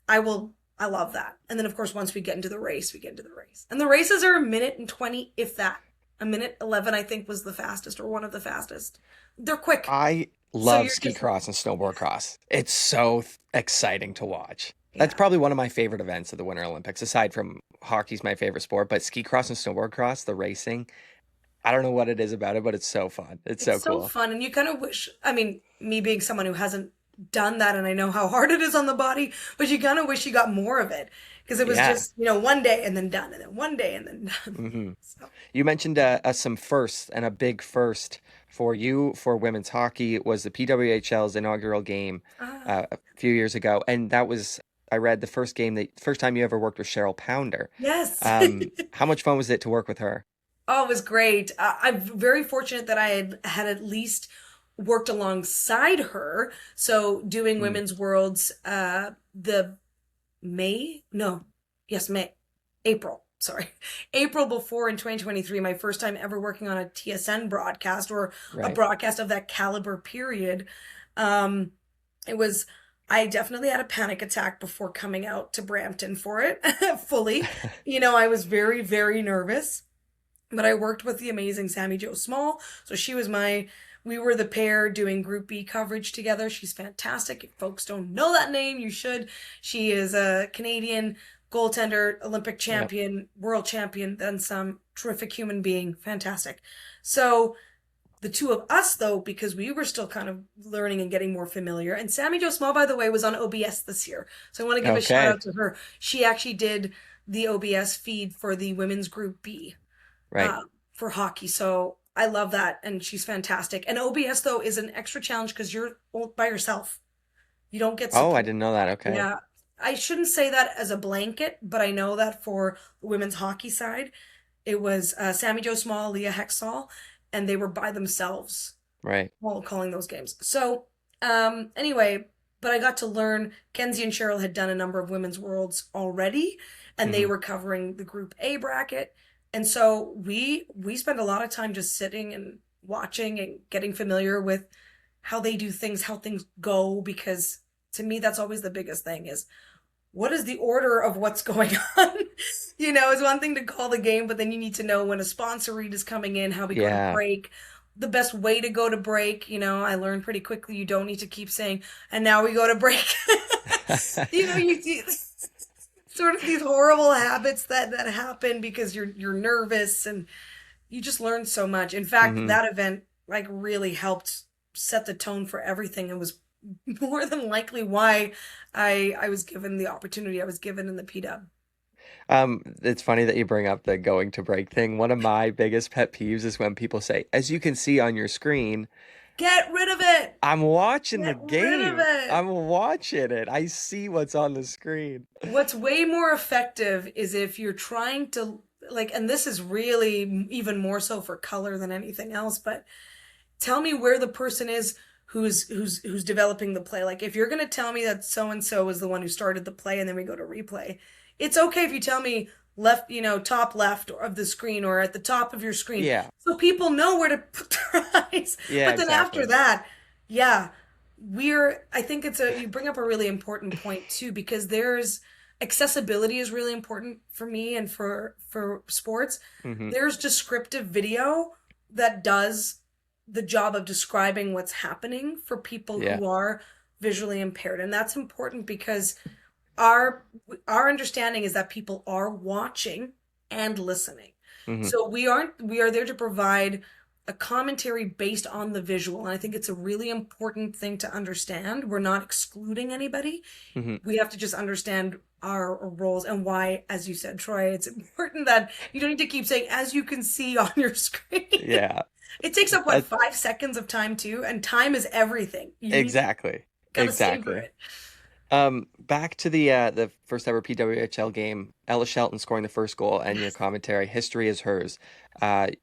S2: I love that. And then of course once we get into the race, we get into the race. And the races are a minute and 20, if that. A minute 11 I think was the fastest or one of the fastest. They're quick.
S1: I
S2: So
S1: love
S2: you're
S1: ski
S2: just
S1: cross and snowboard cross. It's so exciting to watch. That's
S2: yeah.
S1: probably one of my favorite events of the Winter Olympics, aside from hockey's my favorite sport, but ski cross and snowboard cross, the racing, I don't know what it is about it, but it's so fun. It's
S2: It's
S1: so
S2: so
S1: cool.
S2: fun and you kind of wish, I mean, me being someone who hasn't done that and I know how hard it is on the body, but you kind of wish you got more of it because it was
S1: Yeah.
S2: just, one day and then done and then one day and then done.
S1: Hmm.
S2: So,
S1: You mentioned some firsts, and a big first for you for women's hockey was the PWHL's inaugural game
S2: ah,
S1: a few years ago, and that was, I read, the first time you ever worked with Cheryl Pounder.
S2: yes.
S1: How much fun was it to work with her?
S2: Oh, it was great. I'm very fortunate that I had at least worked alongside her. So doing
S1: Mm,
S2: Women's Worlds, the May, no, yes, May, April, sorry, April before in 2023, my first time ever working on a TSN broadcast or a
S1: right.
S2: broadcast of that caliber period. Um, it was, I definitely had a panic attack before coming out to Brampton for it fully. I was very, very nervous. But I worked with the amazing Sammy Jo Small. So we were the pair doing Group B coverage together. She's fantastic. If folks don't know that name, you should. She is a Canadian goaltender, Olympic
S1: Yep.
S2: champion, world champion, then some terrific human being. Fantastic. So the two of us, though, because we were still kind of learning and getting more familiar. And Sammy Jo Small, by the way, was on OBS this year. So I want to give a shout
S1: Okay.
S2: out to her. She actually did the OBS feed for the women's Group B,
S1: Right.
S2: uh, for hockey. So I love that, and she's fantastic. And OBS though is an extra challenge because you're all by yourself. You don't get
S1: Oh, I
S2: support.
S1: didn't know that. Okay.
S2: Yeah, I shouldn't say that as a blanket, but I know that for the women's hockey side, it was Sammy Jo Small, Leah Hexall, and they were by themselves
S1: Right.
S2: while calling those games. So anyway, but I got to learn. Kenzie and Cheryl had done a number of women's worlds already, and they
S1: Hmm.
S2: were covering the Group A bracket. And so we spend a lot of time just sitting and watching and getting familiar with how they do things, how things go, because to me that's always the biggest thing is what is the order of what's going on? It's one thing to call the game, but then you need to know when a sponsor read is coming in, how we go to
S1: Yeah.
S2: break, the best way to go to break. I learned pretty quickly you don't need to keep saying, and now we go to break. You see sort of these horrible habits that happen because you're nervous and you just learn so much. In fact,
S1: Hmm.
S2: that event like really helped set the tone for everything. It was more than likely why I was given the opportunity I was given in the PW.
S1: It's funny that you bring up the going to break thing. One of my biggest pet peeves is when people say, as you can see on your screen,
S2: Get rid of it.
S1: I'm watching the
S2: Get rid of
S1: game.
S2: it.
S1: I'm watching it. I see what's on the screen.
S2: What's way more effective is if you're trying to like, and this is really even more so for color than anything else, but tell me where the person is who's developing the play. Like if you're going to tell me that so and so was the one who started the play and then we go to replay, it's okay if you tell me left, top left of the screen or at the top of your screen
S1: Yeah.
S2: so people know where to put their eyes.
S1: Yeah,
S2: But then after
S1: exactly.
S2: that, yeah, I think you bring up a really important point too because there's accessibility is really important for me and for sports.
S1: Hmm.
S2: There's descriptive video that does the job of describing what's happening for people
S1: Yeah.
S2: who are visually impaired. And that's important because our our understanding is that people are watching and listening.
S1: Hmm.
S2: So we are there to provide a commentary based on the visual. And I think it's a really important thing to understand. We're not excluding anybody.
S1: Hmm.
S2: We have to just understand our roles and why, as you said, Troy, it's important that you don't need to keep saying, as you can see on your screen.
S1: Yeah.
S2: It takes up what,
S1: Uh,
S2: 5 seconds of time too, and time is everything. You need to
S1: exactly.
S2: gotta savor
S1: Exactly.
S2: it.
S1: Back to the first ever PWHL game, Ella Shelton scoring the first goal and your
S2: Yes.
S1: commentary, history is hers.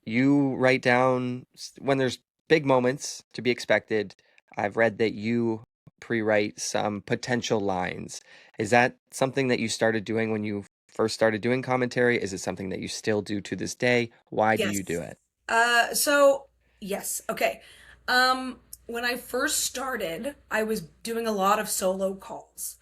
S1: You write down when there's big moments to be expected. I've read that you pre-write some potential lines. Is that something that you started doing when you first started doing commentary? Is it something that you still do to this day? Why do you do
S2: Yes.
S1: it?
S2: So yes. Okay. When I first started, I was doing a lot of solo calls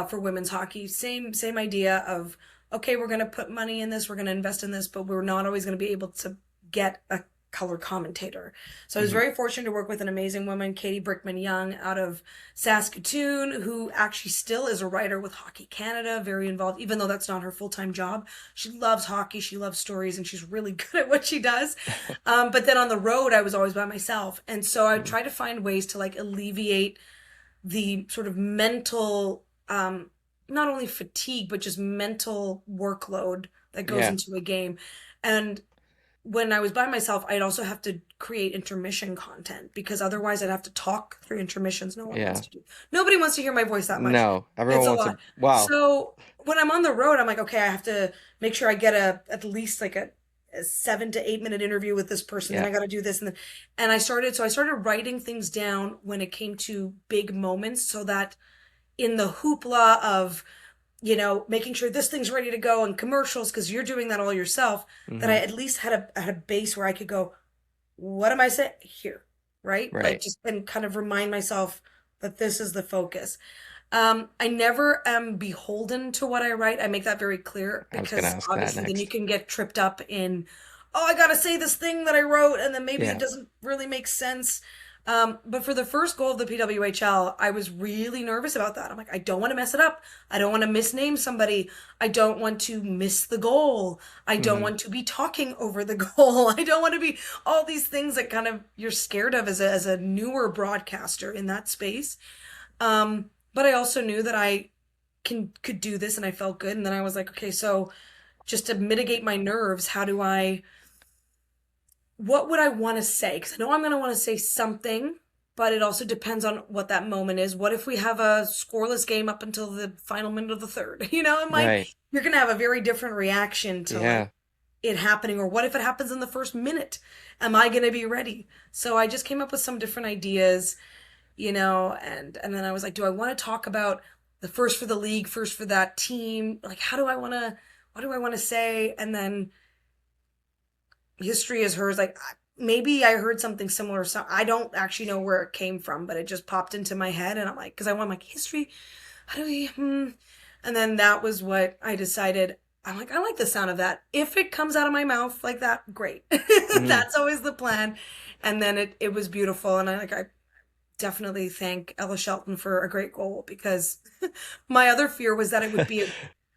S2: for women's hockey. Same idea of okay, we're gonna put money in this, we're gonna invest in this, but we're not always gonna be able to get a color commentator. So I was
S1: Hmm.
S2: very fortunate to work with an amazing woman, Katie Brickman Young, out of Saskatoon, who actually still is a writer with Hockey Canada, very involved, even though that's not her full-time job. She loves hockey, she loves stories, and she's really good at what she does. But then on the road, I was always by myself. And so I would try to find ways to like alleviate the sort of mental, not only fatigue, but just mental workload that goes
S1: Yeah.
S2: into a game. And when I was by myself, I'd also have to create intermission content because otherwise I'd have to talk through intermissions. No one wants
S1: Yeah.
S2: to do. Nobody wants to hear my voice that much.
S1: No, everyone
S2: It's a
S1: wants a
S2: lot.
S1: wow.
S2: So when I'm on the road, I'm like, okay, I have to make sure I get at least like a 7 to 8 minute interview with this person. Then
S1: Yeah.
S2: I got to do this, and I started writing things down when it came to big moments, so that in the hoopla of making sure this thing's ready to go and commercials because you're doing that all yourself, that I
S1: Hmm.
S2: at least had a base where I could go, what am I saying here? Right? Like
S1: Right.
S2: just and kind of remind myself that this is the focus. I never am beholden to what I write. I make that very clear
S1: I was gonna
S2: because
S1: ask that
S2: obviously then you
S1: next.
S2: can get tripped up in, oh, I gotta say this thing that I wrote, and then maybe it
S1: Yeah.
S2: doesn't really make sense. But for the first goal of the PWHL, I was really nervous about that. I'm like, I don't want to mess it up. I don't want to misname somebody. I don't want to miss the goal. I don't
S1: Hmm.
S2: want to be talking over the goal. I don't want to be all these things that kind of you're scared of as a newer broadcaster in that space. But I also knew that I could do this and I felt good. And then I was like, okay, so just to mitigate my nerves, what would I want to say? Because I know I'm going to want to say something, but it also depends on what that moment is. What if we have a scoreless game up until the final minute of the third? It might,
S1: Right.
S2: you're going to have a very different reaction to like
S1: Yeah.
S2: it happening. Or what if it happens in the first minute? Am I going to be ready? So I just came up with some different ideas, and then I was like, do I want to talk about the first for the league, first for that team? Like, what do I want to say? And then history is hers. Like maybe I heard something similar. So I don't actually know where it came from, but it just popped into my head, and I'm like, because I want like history. How do we? And then that was what I decided. I'm like, I like the sound of that. If it comes out of my mouth like that, great.
S1: Hmm.
S2: That's always the plan. And then it was beautiful, and I definitely thank Ella Shelton for a great goal because my other fear was that it would be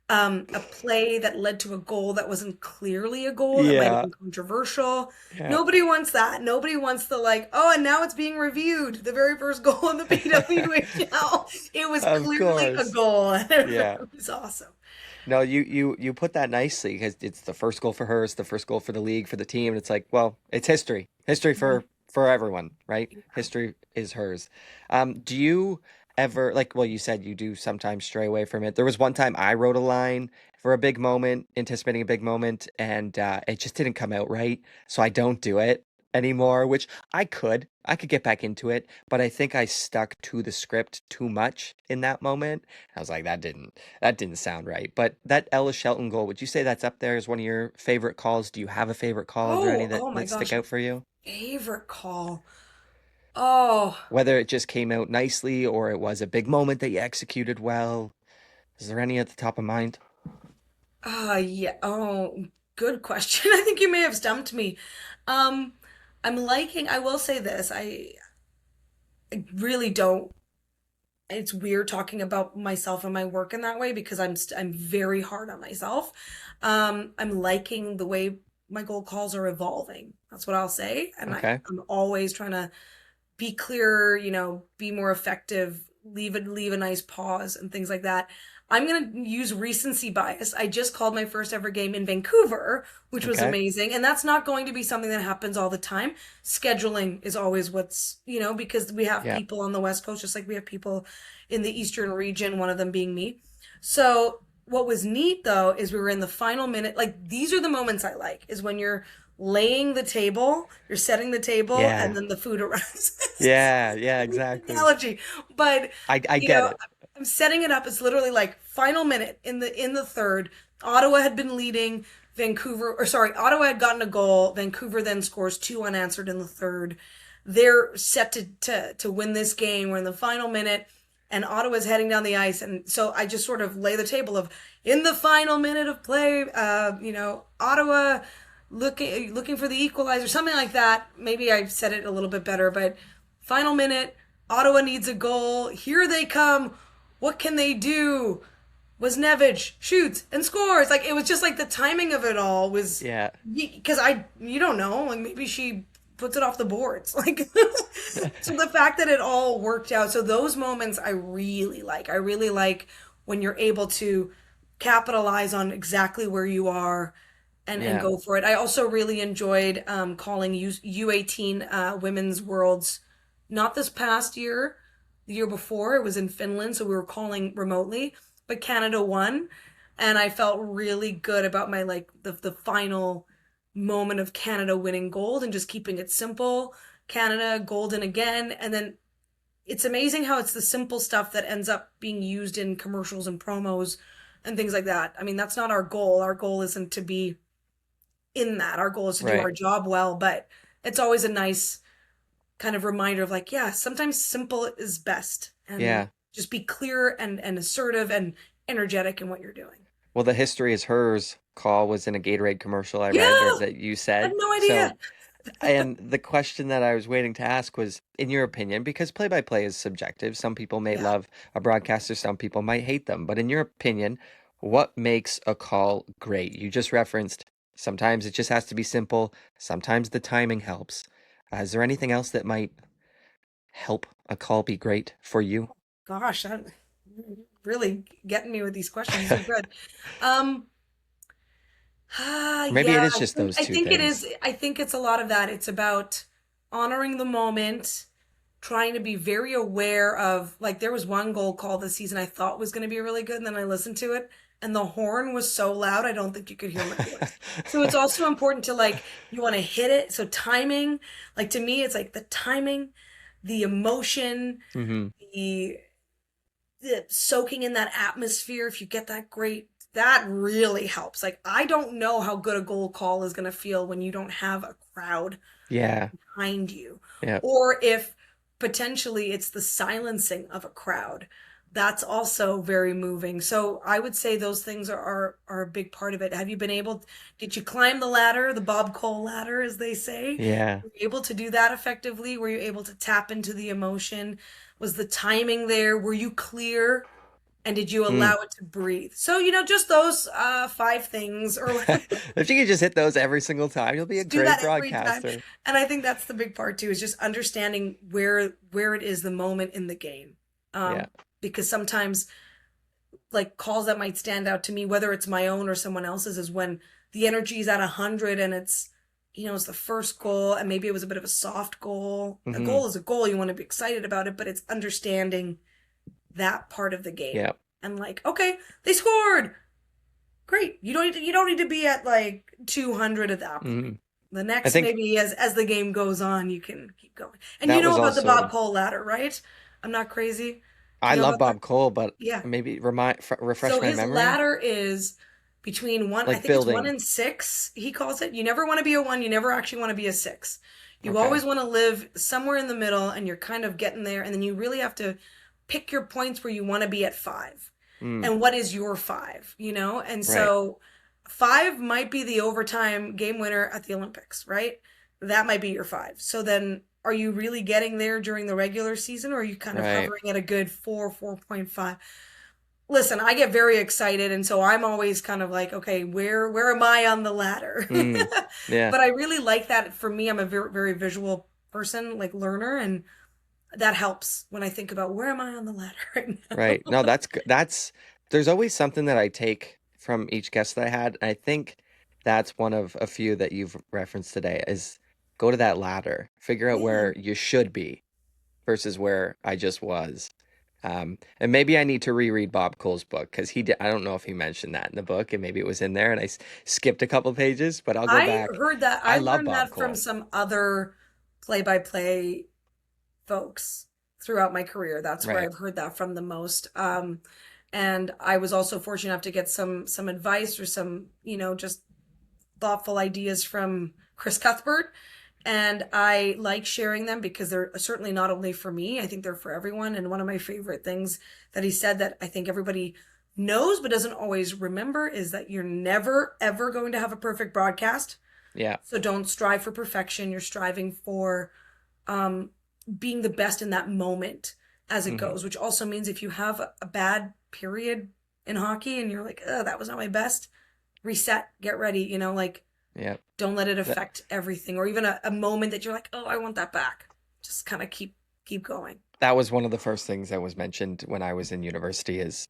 S2: a play that led to a goal that wasn't clearly a goal that might have
S1: Yeah.
S2: been controversial.
S1: Yeah.
S2: Nobody wants that. Nobody wants the like, oh, and now it's being reviewed. The very first goal in the PWHL. It was
S1: Of
S2: clearly a
S1: course.
S2: goal. And
S1: Yeah.
S2: it was awesome.
S1: No, you put that nicely because it's the first goal for her, it's the first goal for the league, for the team, and it's like, well, it's history. History for everyone, right? History is hers. Do you ever like, well, you said you do sometimes stray away from it. There was one time I wrote a line for a big moment, anticipating a big moment, and it just didn't come out right, so I don't do it anymore, which I could get back into it, but I think I stuck to the script too much in that moment. I was like, that didn't sound right. But that Ella Shelton goal, would you say that's up there as one of your favorite calls? Do you have a favorite call? Is there any
S2: Oh my
S1: that stick
S2: gosh,
S1: out for you?
S2: favorite call. Oh,
S1: Whether it just came out nicely or it was a big moment that you executed well. Is there any at the top of mind?
S2: yeah. Oh, good question. I think you may have stumped me. Um, I'm liking, I will say this. I really don't. It's weird talking about myself and my work in that way because I'm very hard on myself. I'm liking the way my goal calls are evolving. That's what I'll say. And
S1: Okay.
S2: I'm always trying to be clearer, be more effective, leave a nice pause and things like that. I'm gonna use recency bias. I just called my first ever game in Vancouver, which was
S1: Okay.
S2: amazing, and that's not going to be something that happens all the time. Scheduling is always because we have
S1: Yeah.
S2: people on the West Coast, just like we have people in the Eastern region, one of them being me. So what was neat though is we were in the final minute. Like these are the moments I like, is when you're laying the table, you're setting the table, and
S1: Yeah.
S2: then the food arrives.
S1: Yeah. Yeah, exactly.
S2: Analogy, but
S1: I
S2: you
S1: get
S2: know,
S1: it.
S2: I'm setting it up. It's literally like final minute in the third. Ottawa had been leading. Ottawa had gotten a goal. Vancouver then scores two unanswered in the third. They're set to win this game. We're in the final minute, and Ottawa's heading down the ice. And so I just sort of lay the table of in the final minute of play, Ottawa looking for the equalizer, something like that. Maybe I said it a little bit better, but final minute, Ottawa needs a goal. Here they come. What can they do? Wasnevich shoots and scores. Like it was just like the timing of it all was
S1: Yeah.
S2: because you don't know, like maybe she puts it off the boards. Like so the fact that it all worked out. So those moments I really like. I really like when you're able to capitalize on exactly where you are and
S1: Yeah.
S2: go for it. I also really enjoyed calling U18 women's worlds, not this past year, the year before. It was in Finland, so we were calling remotely, but Canada won, and I felt really good about my like the final moment of Canada winning gold and just keeping it simple. Canada golden again, and then it's amazing how it's the simple stuff that ends up being used in commercials and promos and things like that. I mean, that's not our goal. Our goal isn't to be in that. Our goal is to do
S1: Right.
S2: our job well, but it's always a nice kind of reminder of like, yeah, sometimes simple is best and
S1: Yeah.
S2: just be clear and assertive and energetic in what you're doing.
S1: Well, the history is hers call was in a Gatorade commercial I
S2: Yeah,
S1: read or
S2: I
S1: that you
S2: had
S1: said.
S2: no idea.
S1: So, and the question that I was waiting to ask was, in your opinion, because play by play is subjective, some people may
S2: Yeah.
S1: love a broadcaster, some people might hate them. But in your opinion, what makes a call great? You just referenced sometimes it just has to be simple, sometimes the timing helps. Is there anything else that might help a call be great for you?
S2: Gosh, I'm really getting me with these questions. These are good. Um,
S1: Maybe
S2: yeah,
S1: it is just those
S2: I
S1: two
S2: think it
S1: things.
S2: is. I think it's a lot of that. It's about honoring the moment, trying to be very aware of, like, there was one goal call this season I thought was going to be really good, and then I listened to it, and the horn was so loud, I don't think you could hear my voice. So it's also important to, like, you want to hit it. So timing, like, to me, it's like the timing, the emotion,
S1: hmm
S2: the soaking in that atmosphere. If you get that great, that really helps. Like I don't know how good a goal call is going to feel when you don't have a crowd
S1: Yeah.
S2: behind you,
S1: Yeah.
S2: or if potentially it's the silencing of a crowd. That's also very moving. So I would say those things are a big part of it. Have you been able, did you climb the ladder, the Bob Cole ladder, as they say?
S1: Yeah.
S2: Were you able to do that effectively? Were you able to tap into the emotion? Was the timing there? Were you clear? And did you
S1: Mm.
S2: allow it to breathe? So, just those five things or whatever.
S1: If you could just hit those every single time, you'll be a
S2: Just do
S1: great
S2: that every time.
S1: broadcaster.
S2: And I think that's the big part too, is just understanding where it is the moment in the game.
S1: Yeah.
S2: Because sometimes like calls that might stand out to me, whether it's my own or someone else's, is when the energy is at 100 and it's, it's the first goal and maybe it was a bit of a soft goal. A
S1: Hmm.
S2: goal is a goal. You want to be excited about it, but it's understanding that part of the game.
S1: Yeah.
S2: And like, okay, they scored. Great. You don't need to be at like 200 at that point.
S1: Hmm.
S2: The
S1: I
S2: next,
S1: think
S2: maybe as the game goes on, you can keep going. And you
S1: that
S2: know
S1: was
S2: about the Bob
S1: also,
S2: Cole ladder, right? I'm not crazy. Do
S1: I
S2: you know
S1: love
S2: about that?
S1: Bob Cole, but
S2: Yeah.
S1: maybe refresh
S2: So
S1: my
S2: his
S1: memory.
S2: ladder is between one, I
S1: Like
S2: think it's one
S1: building.
S2: and six, he calls it. You never want to be a one, you never actually want to be a six. You
S1: Okay.
S2: always want to live somewhere in the middle and you're kind of getting there, and then you really have to pick your points where you want to be at five.
S1: Mm,
S2: And what is your five, you know? And
S1: right.
S2: so five might be the overtime game winner at the Olympics, right? That might be your five. So then are you really getting there during the regular season, or are you kind of
S1: Right.
S2: hovering at a good 4.5? Listen, I get very excited, and so I'm always kind of like, okay, where am I on the ladder?
S1: Mm, yeah.
S2: But I really like that. For me, I'm a very, very visual person, like learner, and that helps when I think about where am I on the ladder right now.
S1: Right. No, that's good. There's always something that I take from each guest that I had. And I think that's one of a few that you've referenced today is go to that ladder, figure out
S2: Yeah.
S1: where you should be versus where I just was. And maybe I need to reread Bob Cole's book because I don't know if he mentioned that in the book, and maybe it was in there and I skipped a couple pages, but I'll go
S2: I
S1: back.
S2: heard that.
S1: I
S2: I
S1: love
S2: learned
S1: Bob
S2: that from
S1: Cole.
S2: some other play-by-play folks throughout my career. That's where
S1: Right.
S2: I've heard that from the most. And I was also fortunate enough to get some advice or some, just thoughtful ideas from Chris Cuthbert. And I like sharing them because they're certainly not only for me, I think they're for everyone. And one of my favorite things that he said that I think everybody knows but doesn't always remember is that you're never, ever going to have a perfect broadcast.
S1: Yeah.
S2: So don't strive for perfection. You're striving for um, being the best in that moment as it
S1: Hmm.
S2: goes, which also means if you have a bad period in hockey and you're like, oh, that was not my best, reset, get ready, like
S1: Yeah.
S2: don't let it
S1: That,
S2: affect everything, or even a moment that you're like, oh, I want that back. Just kind of keep going.
S1: that was one of the first things that was mentioned when I was in university is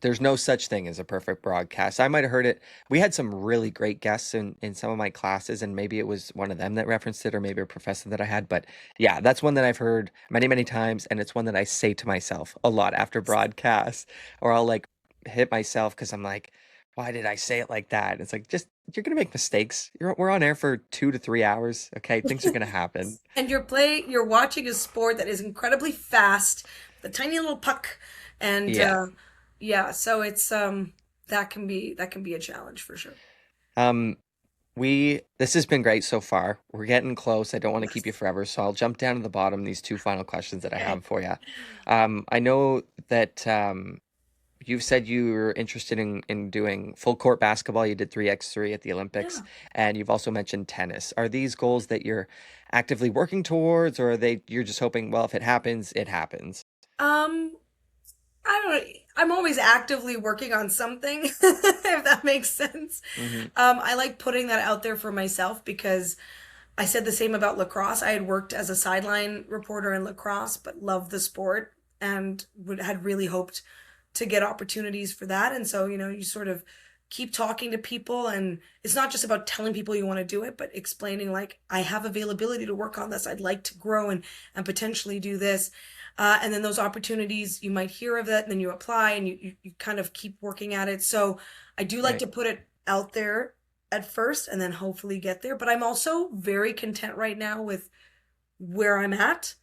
S1: there's no such thing as a perfect broadcast. I might have heard it. We had some really great guests in some of my classes, and maybe it was one of them that referenced it, or maybe a professor that I had. But yeah, that's one that I've heard many, many times, and it's one that I say to myself a lot after broadcasts, or I'll like hit myself because I'm like, why did I say it like that? And it's like, just you're gonna make mistakes. We're on air for 2 to 3 hours. Okay, things are gonna happen.
S2: And you're watching a sport that is incredibly fast, with a tiny little puck, and
S1: Yeah.
S2: yeah, so it's that can be a challenge for sure.
S1: Um, this has been great so far. We're getting close. I don't want to keep you
S2: Yes.
S1: forever, so I'll jump down to the bottom, these two final questions that I have for you. I know that you've said you were interested in doing full court basketball. You did 3x3 at the Olympics,
S2: Yeah.
S1: and you've also mentioned tennis. Are these goals that you're actively working towards, or are they you're just hoping, well, if it happens, it happens?
S2: Um, I don't know. I'm always actively working on something, if that makes sense.
S1: Hmm.
S2: I like putting that out there for myself because I said the same about lacrosse. I had worked as a sideline reporter in lacrosse, but loved the sport and had really hoped to get opportunities for that. And so, you sort of keep talking to people, and it's not just about telling people you want to do it, but explaining like I have availability to work on this. I'd like to grow and potentially do this. And then those opportunities, you might hear of it, and then you apply and you kind of keep working at it. So I do like
S1: Right.
S2: to put it out there at first and then hopefully get there. But I'm also very content right now with where I'm at,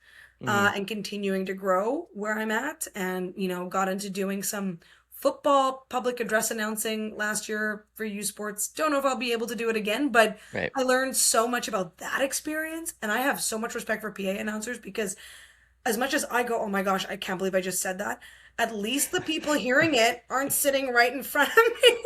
S1: Hmm.
S2: and continuing to grow where I'm at. And, got into doing some football public address announcing last year for U Sports. Don't know if I'll be able to do it again, but
S1: Right.
S2: I learned so much about that experience. And I have so much respect for PA announcers because as much as I go, oh my gosh, I can't believe I just said that. At least the people hearing it aren't sitting right in front of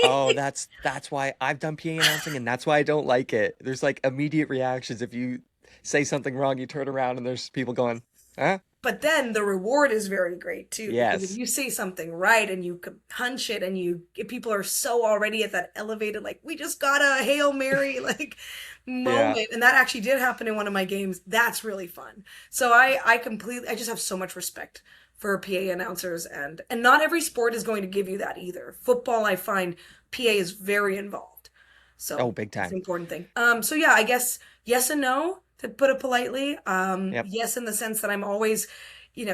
S1: Oh,
S2: me.
S1: that's why I've done PA announcing, and that's why I don't like it. There's like immediate reactions if you say something wrong, you turn around and there's people going, "Huh?"
S2: But then the reward is very great too, because if
S1: Yes.
S2: you say something right and you can punch it, and people are so already at that elevated, like, we just got a Hail Mary, like,
S1: Yeah.
S2: moment. And that actually did happen in one of my games. That's really fun. So I just have so much respect for PA announcers, and not every sport is going to give you that either. Football, I find PA is very involved.
S1: Oh,
S2: So
S1: big
S2: that's the
S1: time.
S2: important thing. So yeah, I guess yes and no, to put it politely.
S1: Yep.
S2: Yes, in the sense that I'm always,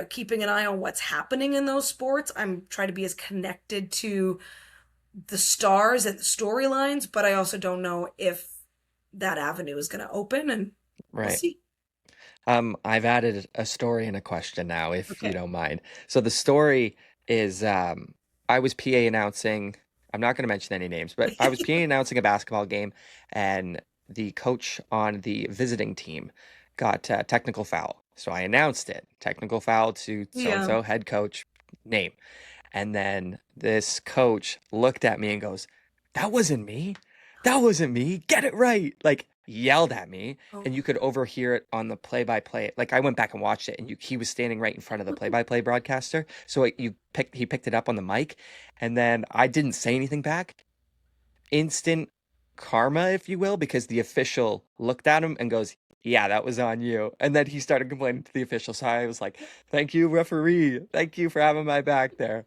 S2: keeping an eye on what's happening in those sports. I'm trying to be as connected to the stars and the storylines, but I also don't know if that avenue is going to open, and we'll
S1: Right.
S2: see.
S1: I've added a story and a question now, if you
S2: Okay.
S1: don't mind. So the story is I was PA announcing, I'm not going to mention any names, but I was PA announcing a basketball game, and the coach on the visiting team got a technical foul. So I announced it, technical foul to so and
S2: Yeah.
S1: so, head coach, name. And then this coach looked at me and goes, "That wasn't me. That wasn't me. Get it right." Like yelled at me, and
S2: Oh.
S1: you could overhear it on the play-by-play. Like I went back and watched it, and he was standing right in front of the play-by-play broadcaster. So he picked it up on the mic, and then I didn't say anything back. Instant karma, if you will, because the official looked at him and goes, "Yeah, that was on you." And then he started complaining to the official. So I was like, "Thank you, referee. Thank you for having my back there."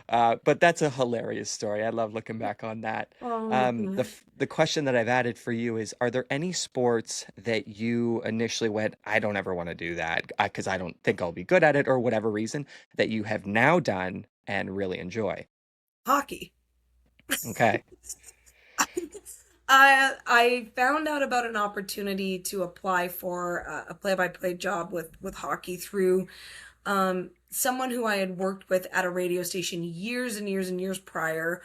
S1: But that's a hilarious story. I love looking back on that.
S2: Oh my
S1: The
S2: God.
S1: the question that I've added for you is: are there any sports that you initially went, "I don't ever want to do that because I don't think I'll be good at it," or whatever reason that you have now done and really enjoy?
S2: Hockey.
S1: Okay.
S2: I found out about an opportunity to apply for a play-by-play job with hockey through someone who I had worked with at a radio station years and years and years prior.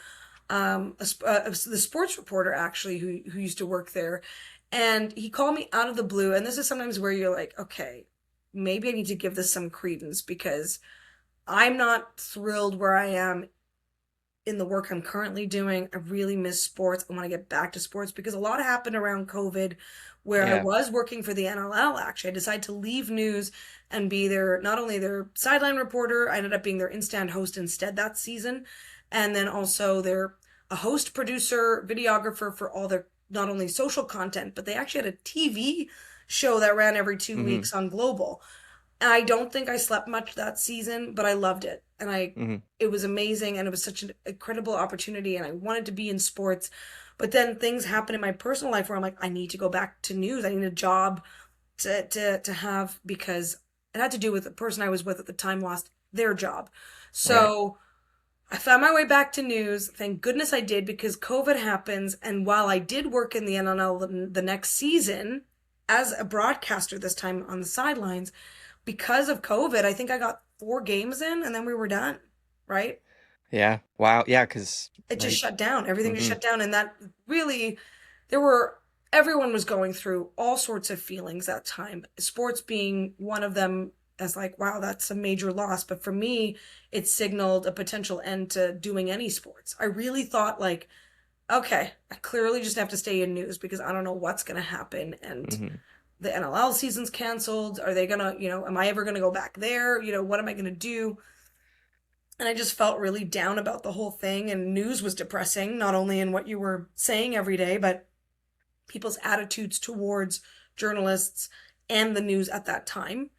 S2: The sports reporter actually who used to work there, and he called me out of the blue. And this is sometimes where you're like, okay, maybe I need to give this some credence because I'm not thrilled where I am in the work I'm currently doing. I really miss sports. I want to get back to sports because a lot happened around COVID where I
S1: Yeah.
S2: was working for the NLL actually. I decided to leave news and be their not only their sideline reporter, I ended up being their in-stand host instead that season. And then also their a host, producer, videographer for all their not only social content, but they actually had a TV show that ran every two
S1: Mm-hmm.
S2: weeks on Global. And I don't think I slept much that season, but I loved it. And
S1: Mm-hmm.
S2: it was amazing and it was such an incredible opportunity and I wanted to be in sports. But then things happen in my personal life where I'm like, I need to go back to news. I need a job to have because it had to do with the person I was with at the time lost their job.
S1: Right.
S2: So I found my way back to news. Thank goodness I did because COVID happens. And while I did work in the NNL the next season as a broadcaster, this time on the sidelines, because of COVID, I think I got 4 games in and then we were done, right?
S1: Yeah. Wow. Yeah. Because
S2: It just
S1: like.
S2: shut down. Everything just
S1: Mm-hmm.
S2: shut down. And that really, there were, everyone was going through all sorts of feelings that time. Sports being one of them, as like, wow, that's a major loss. But for me, it signaled a potential end to doing any sports. I really thought, like, okay, I clearly just have to stay in news because I don't know what's going to happen. And
S1: Mm-hmm.
S2: the NLL season's canceled. Are they gonna, am I ever gonna go back there? What am I gonna do? And I just felt really down about the whole thing. And news was depressing, not only in what you were saying every day, but people's attitudes towards journalists and the news at that time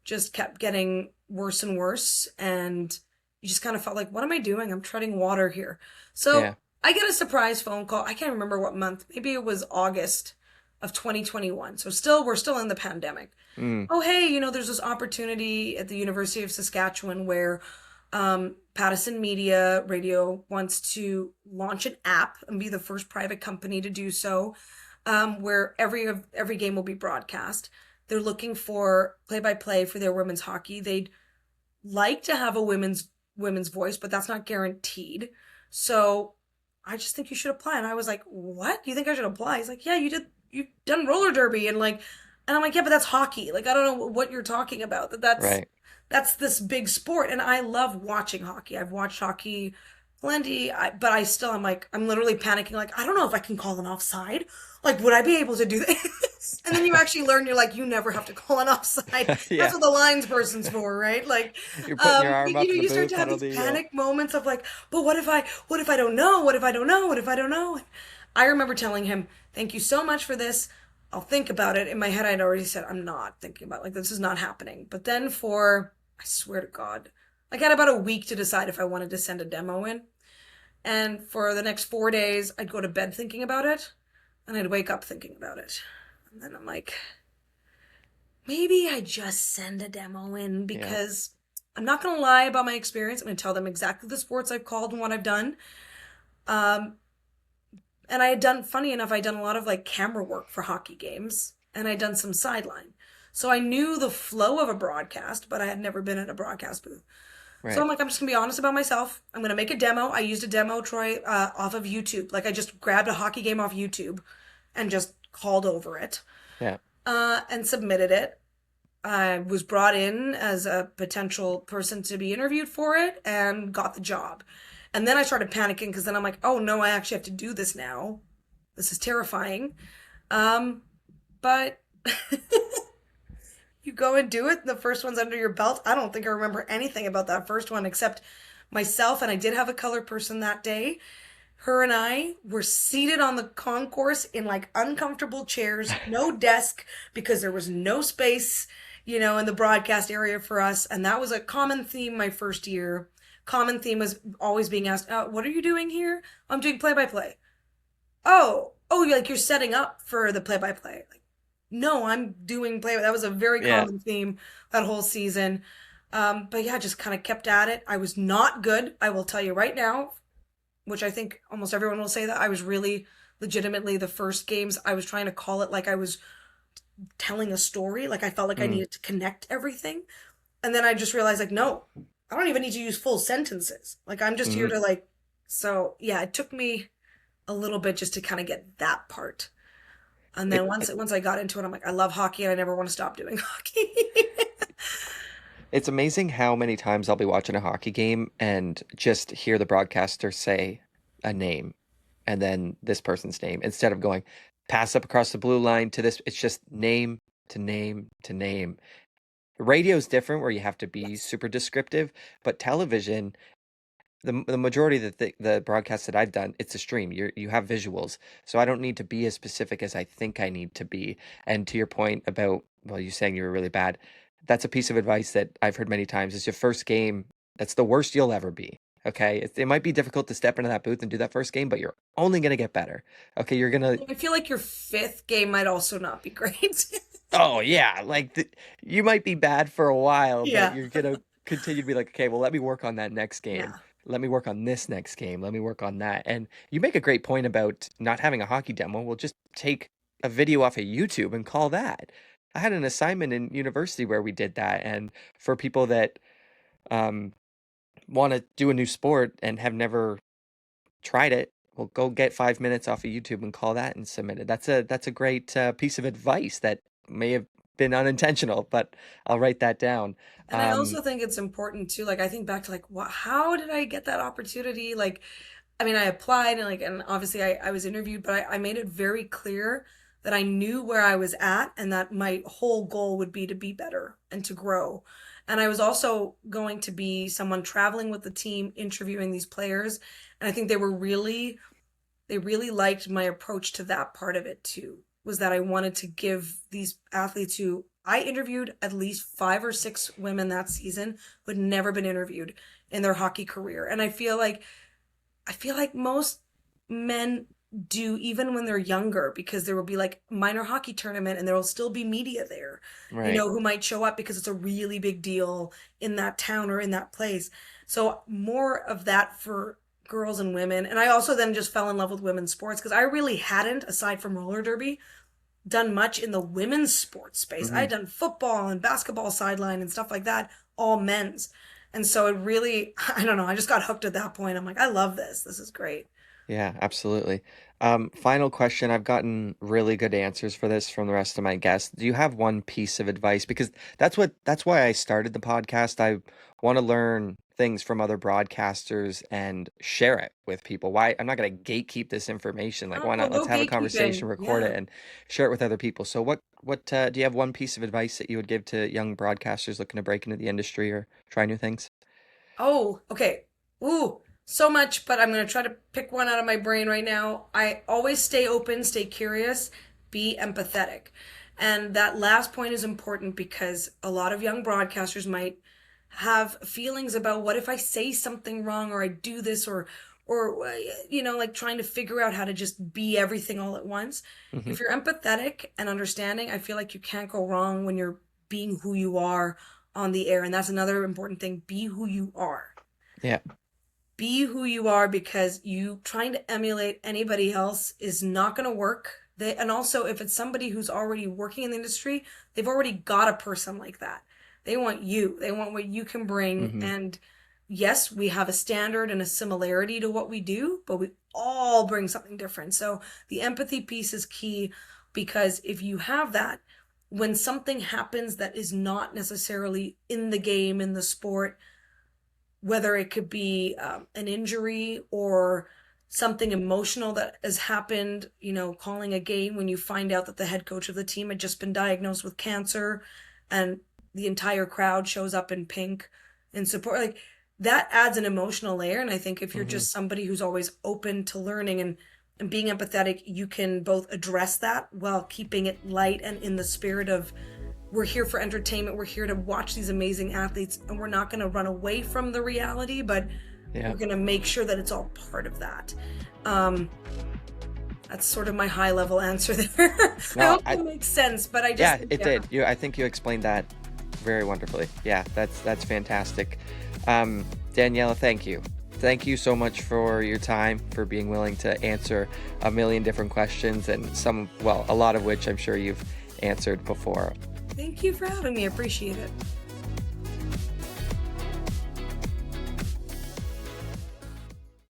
S2: just kept getting worse and worse. And you just kind of felt like, what am I doing? I'm treading water here. So
S1: Yeah.
S2: I get a surprise phone call. I can't remember what month. Maybe it was August of 2021. So we're still in the pandemic.
S1: Mm.
S2: Oh, hey, there's this opportunity at the University of Saskatchewan where Pattison Media Radio wants to launch an app and be the first private company to do so, where every game will be broadcast. They're looking for play-by-play for their women's hockey. They'd like to have a women's voice, but that's not guaranteed. So I just think you should apply. And I was like, what? You think I should apply? He's like, yeah, you've done roller derby and I'm like, yeah, but that's hockey. Like, I don't know what you're talking about.
S1: Right.
S2: That's this big sport. And I love watching hockey. I've watched hockey plenty, but I still am like, I'm literally panicking. Like, I don't know if I can call an offside. Like, would I be able to do that? And then you actually learn, you're like, you never have to call an offside. That's
S1: Yeah.
S2: what the lines person's for, right? Like,
S1: You're putting your arm
S2: but,
S1: up in the
S2: you start
S1: booth,
S2: to have these
S1: penalty. Yeah.
S2: panic moments of like, but what if I don't know? What if I don't know? What if I don't know? I remember telling him, thank you so much for this. I'll think about it. In my head, I'd already said, I'm not thinking about it. Like, this is not happening. But then I swear to God, Like I had about a week to decide if I wanted to send a demo in. And for the next 4 days, I'd go to bed thinking about it, and I'd wake up thinking about it. And then I'm like, maybe I just send a demo in
S1: Yeah.
S2: because I'm not going to lie about my experience. I'm going to tell them exactly the sports I've called and what I've done. Um, and I had done, funny enough, I'd done a lot of like camera work for hockey games, and I'd done some sideline. So I knew the flow of a broadcast, but I had never been in a broadcast booth. So I'm
S1: Right.
S2: like, I'm just gonna be honest about myself. I'm gonna make a demo. I used a demo, Troy, off of YouTube. Like I just grabbed a hockey game off YouTube and just called over it,
S1: Yeah.
S2: and submitted it. I was brought in as a potential person to be interviewed for it and got the job. And then I started panicking because then I'm like, oh no, I actually have to do this now. This is terrifying. Um, but you go and do it. The first one's under your belt. I don't think I remember anything about that first one except myself. And I did have a color person that day. Her and I were seated on the concourse in like uncomfortable chairs, no desk because there was no space, in the broadcast area for us. And that was a common theme my first year. Common theme was always being asked, what are you doing here? I'm doing play by play. Oh, like you're setting up for the play by play. Like, no, I'm doing play. That was a very
S1: Yeah.
S2: common theme that whole season. But yeah, just kind of kept at it. I was not good. I will tell you right now, which I think almost everyone will say that I was really legitimately the first games. I was trying to call it like I was telling a story. Like I felt like I
S1: Mm.
S2: needed to connect everything. And then I just realized like, no, I don't even need to use full sentences. Like I'm just here
S1: Mm.
S2: to like, so yeah, it took me a little bit just to kind of get that part. And then
S1: It,
S2: once I got into it, I'm like, I love hockey and I never want to stop doing hockey.
S1: it's amazing how many times I'll be watching a hockey game and just hear the broadcaster say a name and then this person's name instead of going pass up across the blue line to this. It's just name to name to name. Radio is different where you have to be
S2: Yes.
S1: super descriptive, but television, the majority of the broadcasts that I've done, it's a stream. You have visuals, so I don't need to be as specific as I think I need to be. And to your point about, well, you saying you were really bad, that's a piece of advice that I've heard many times. It's your first game. That's the worst you'll ever be. Okay, it might be difficult to step into that booth and do that first game, but you're only gonna get better. Okay, you're gonna.
S2: I feel like your fifth game might also not be great.
S1: Oh yeah, you might be bad for a while, but
S2: Yeah.
S1: you're gonna continue to be like, okay, well, let me work on that next game.
S2: Yeah.
S1: Let me work on this next game. Let me work on that. And you make a great point about not having a hockey demo. We'll just take a video off of YouTube and call that. I had an assignment in university where we did that, and for people that um, want to do a new sport and have never tried it, well, go get 5 minutes off of YouTube and call that and submit it. That's a great piece of advice that may have been unintentional, but I'll write that down.
S2: And I
S1: Um,
S2: also think it's important too. Like I think back to like, what? How did I get that opportunity? Like, I mean, I applied and like, and obviously I was interviewed, but I made it very clear that I knew where I was at and that my whole goal would be to be better and to grow. And I was also going to be someone traveling with the team, interviewing these players. And I think they really liked my approach to that part of it too, was that I wanted to give these athletes who I interviewed at least 5 or 6 women that season who had never been interviewed in their hockey career. And I feel like most men do even when they're younger because there will be like minor hockey tournament and there will still be media there,
S1: right.
S2: who might show up because it's a really big deal in that town or in that place. So more of that for girls and women. And I also then just fell in love with women's sports because I really hadn't, aside from roller derby, done much in the women's sports space. I
S1: Hmm.
S2: had done football and basketball sideline and stuff like that, all men's. And so it really, I don't know, I just got hooked at that point. I'm like, I love this. This is great.
S1: Yeah, absolutely. Final question. I've gotten really good answers for this from the rest of my guests. Do you have one piece of advice? Because that's why I started the podcast. I want to learn things from other broadcasters and share it with people. Why I'm not going to gatekeep this information. Like,
S2: Oh,
S1: why
S2: well,
S1: not? Let's
S2: no
S1: have a conversation,
S2: gatekeeping.
S1: record
S2: Yeah.
S1: it, and share it with other people. So, what do you have one piece of advice that you would give to young broadcasters looking to break into the industry or try new things?
S2: Oh, okay. Ooh, so much, but I'm going to try to pick one out of my brain right now. I always stay open, stay curious, be empathetic. And that last point is important because a lot of young broadcasters might have feelings about what if I say something wrong or I do this or like trying to figure out how to just be everything all at once.
S1: Hmm.
S2: If you're empathetic and understanding, I feel like you can't go wrong when you're being who you are on the air. And that's another important thing. Be who you are.
S1: Yeah.
S2: Be who you are, because you trying to emulate anybody else is not going to work. And also, if it's somebody who's already working in the industry, they've already got a person like that. They want you. They want what you can bring.
S1: Hmm.
S2: And yes, we have a standard and a similarity to what we do, but we all bring something different. So the empathy piece is key, because if you have that, when something happens that is not necessarily in the game, in the sport, whether it could be an injury or something emotional that has happened, calling a game when you find out that the head coach of the team had just been diagnosed with cancer and the entire crowd shows up in pink in support. Like, that adds an emotional layer. And I think if you're
S1: Hmm.
S2: just somebody who's always open to learning and being empathetic, you can both address that while keeping it light and in the spirit of, we're here for entertainment. We're here to watch these amazing athletes, and we're not going to run away from the reality, but
S1: Yeah.
S2: we're going to make sure that it's all part of that. That's sort of my high level answer there. I
S1: No,
S2: hope it makes sense, but I just
S1: yeah,
S2: think,
S1: it did. I think you explained that very wonderfully. Yeah, that's fantastic. Daniella, thank you. Thank you so much for your time, for being willing to answer a million different questions, and a lot of which I'm sure you've answered before.
S2: Thank you for having me. I appreciate it.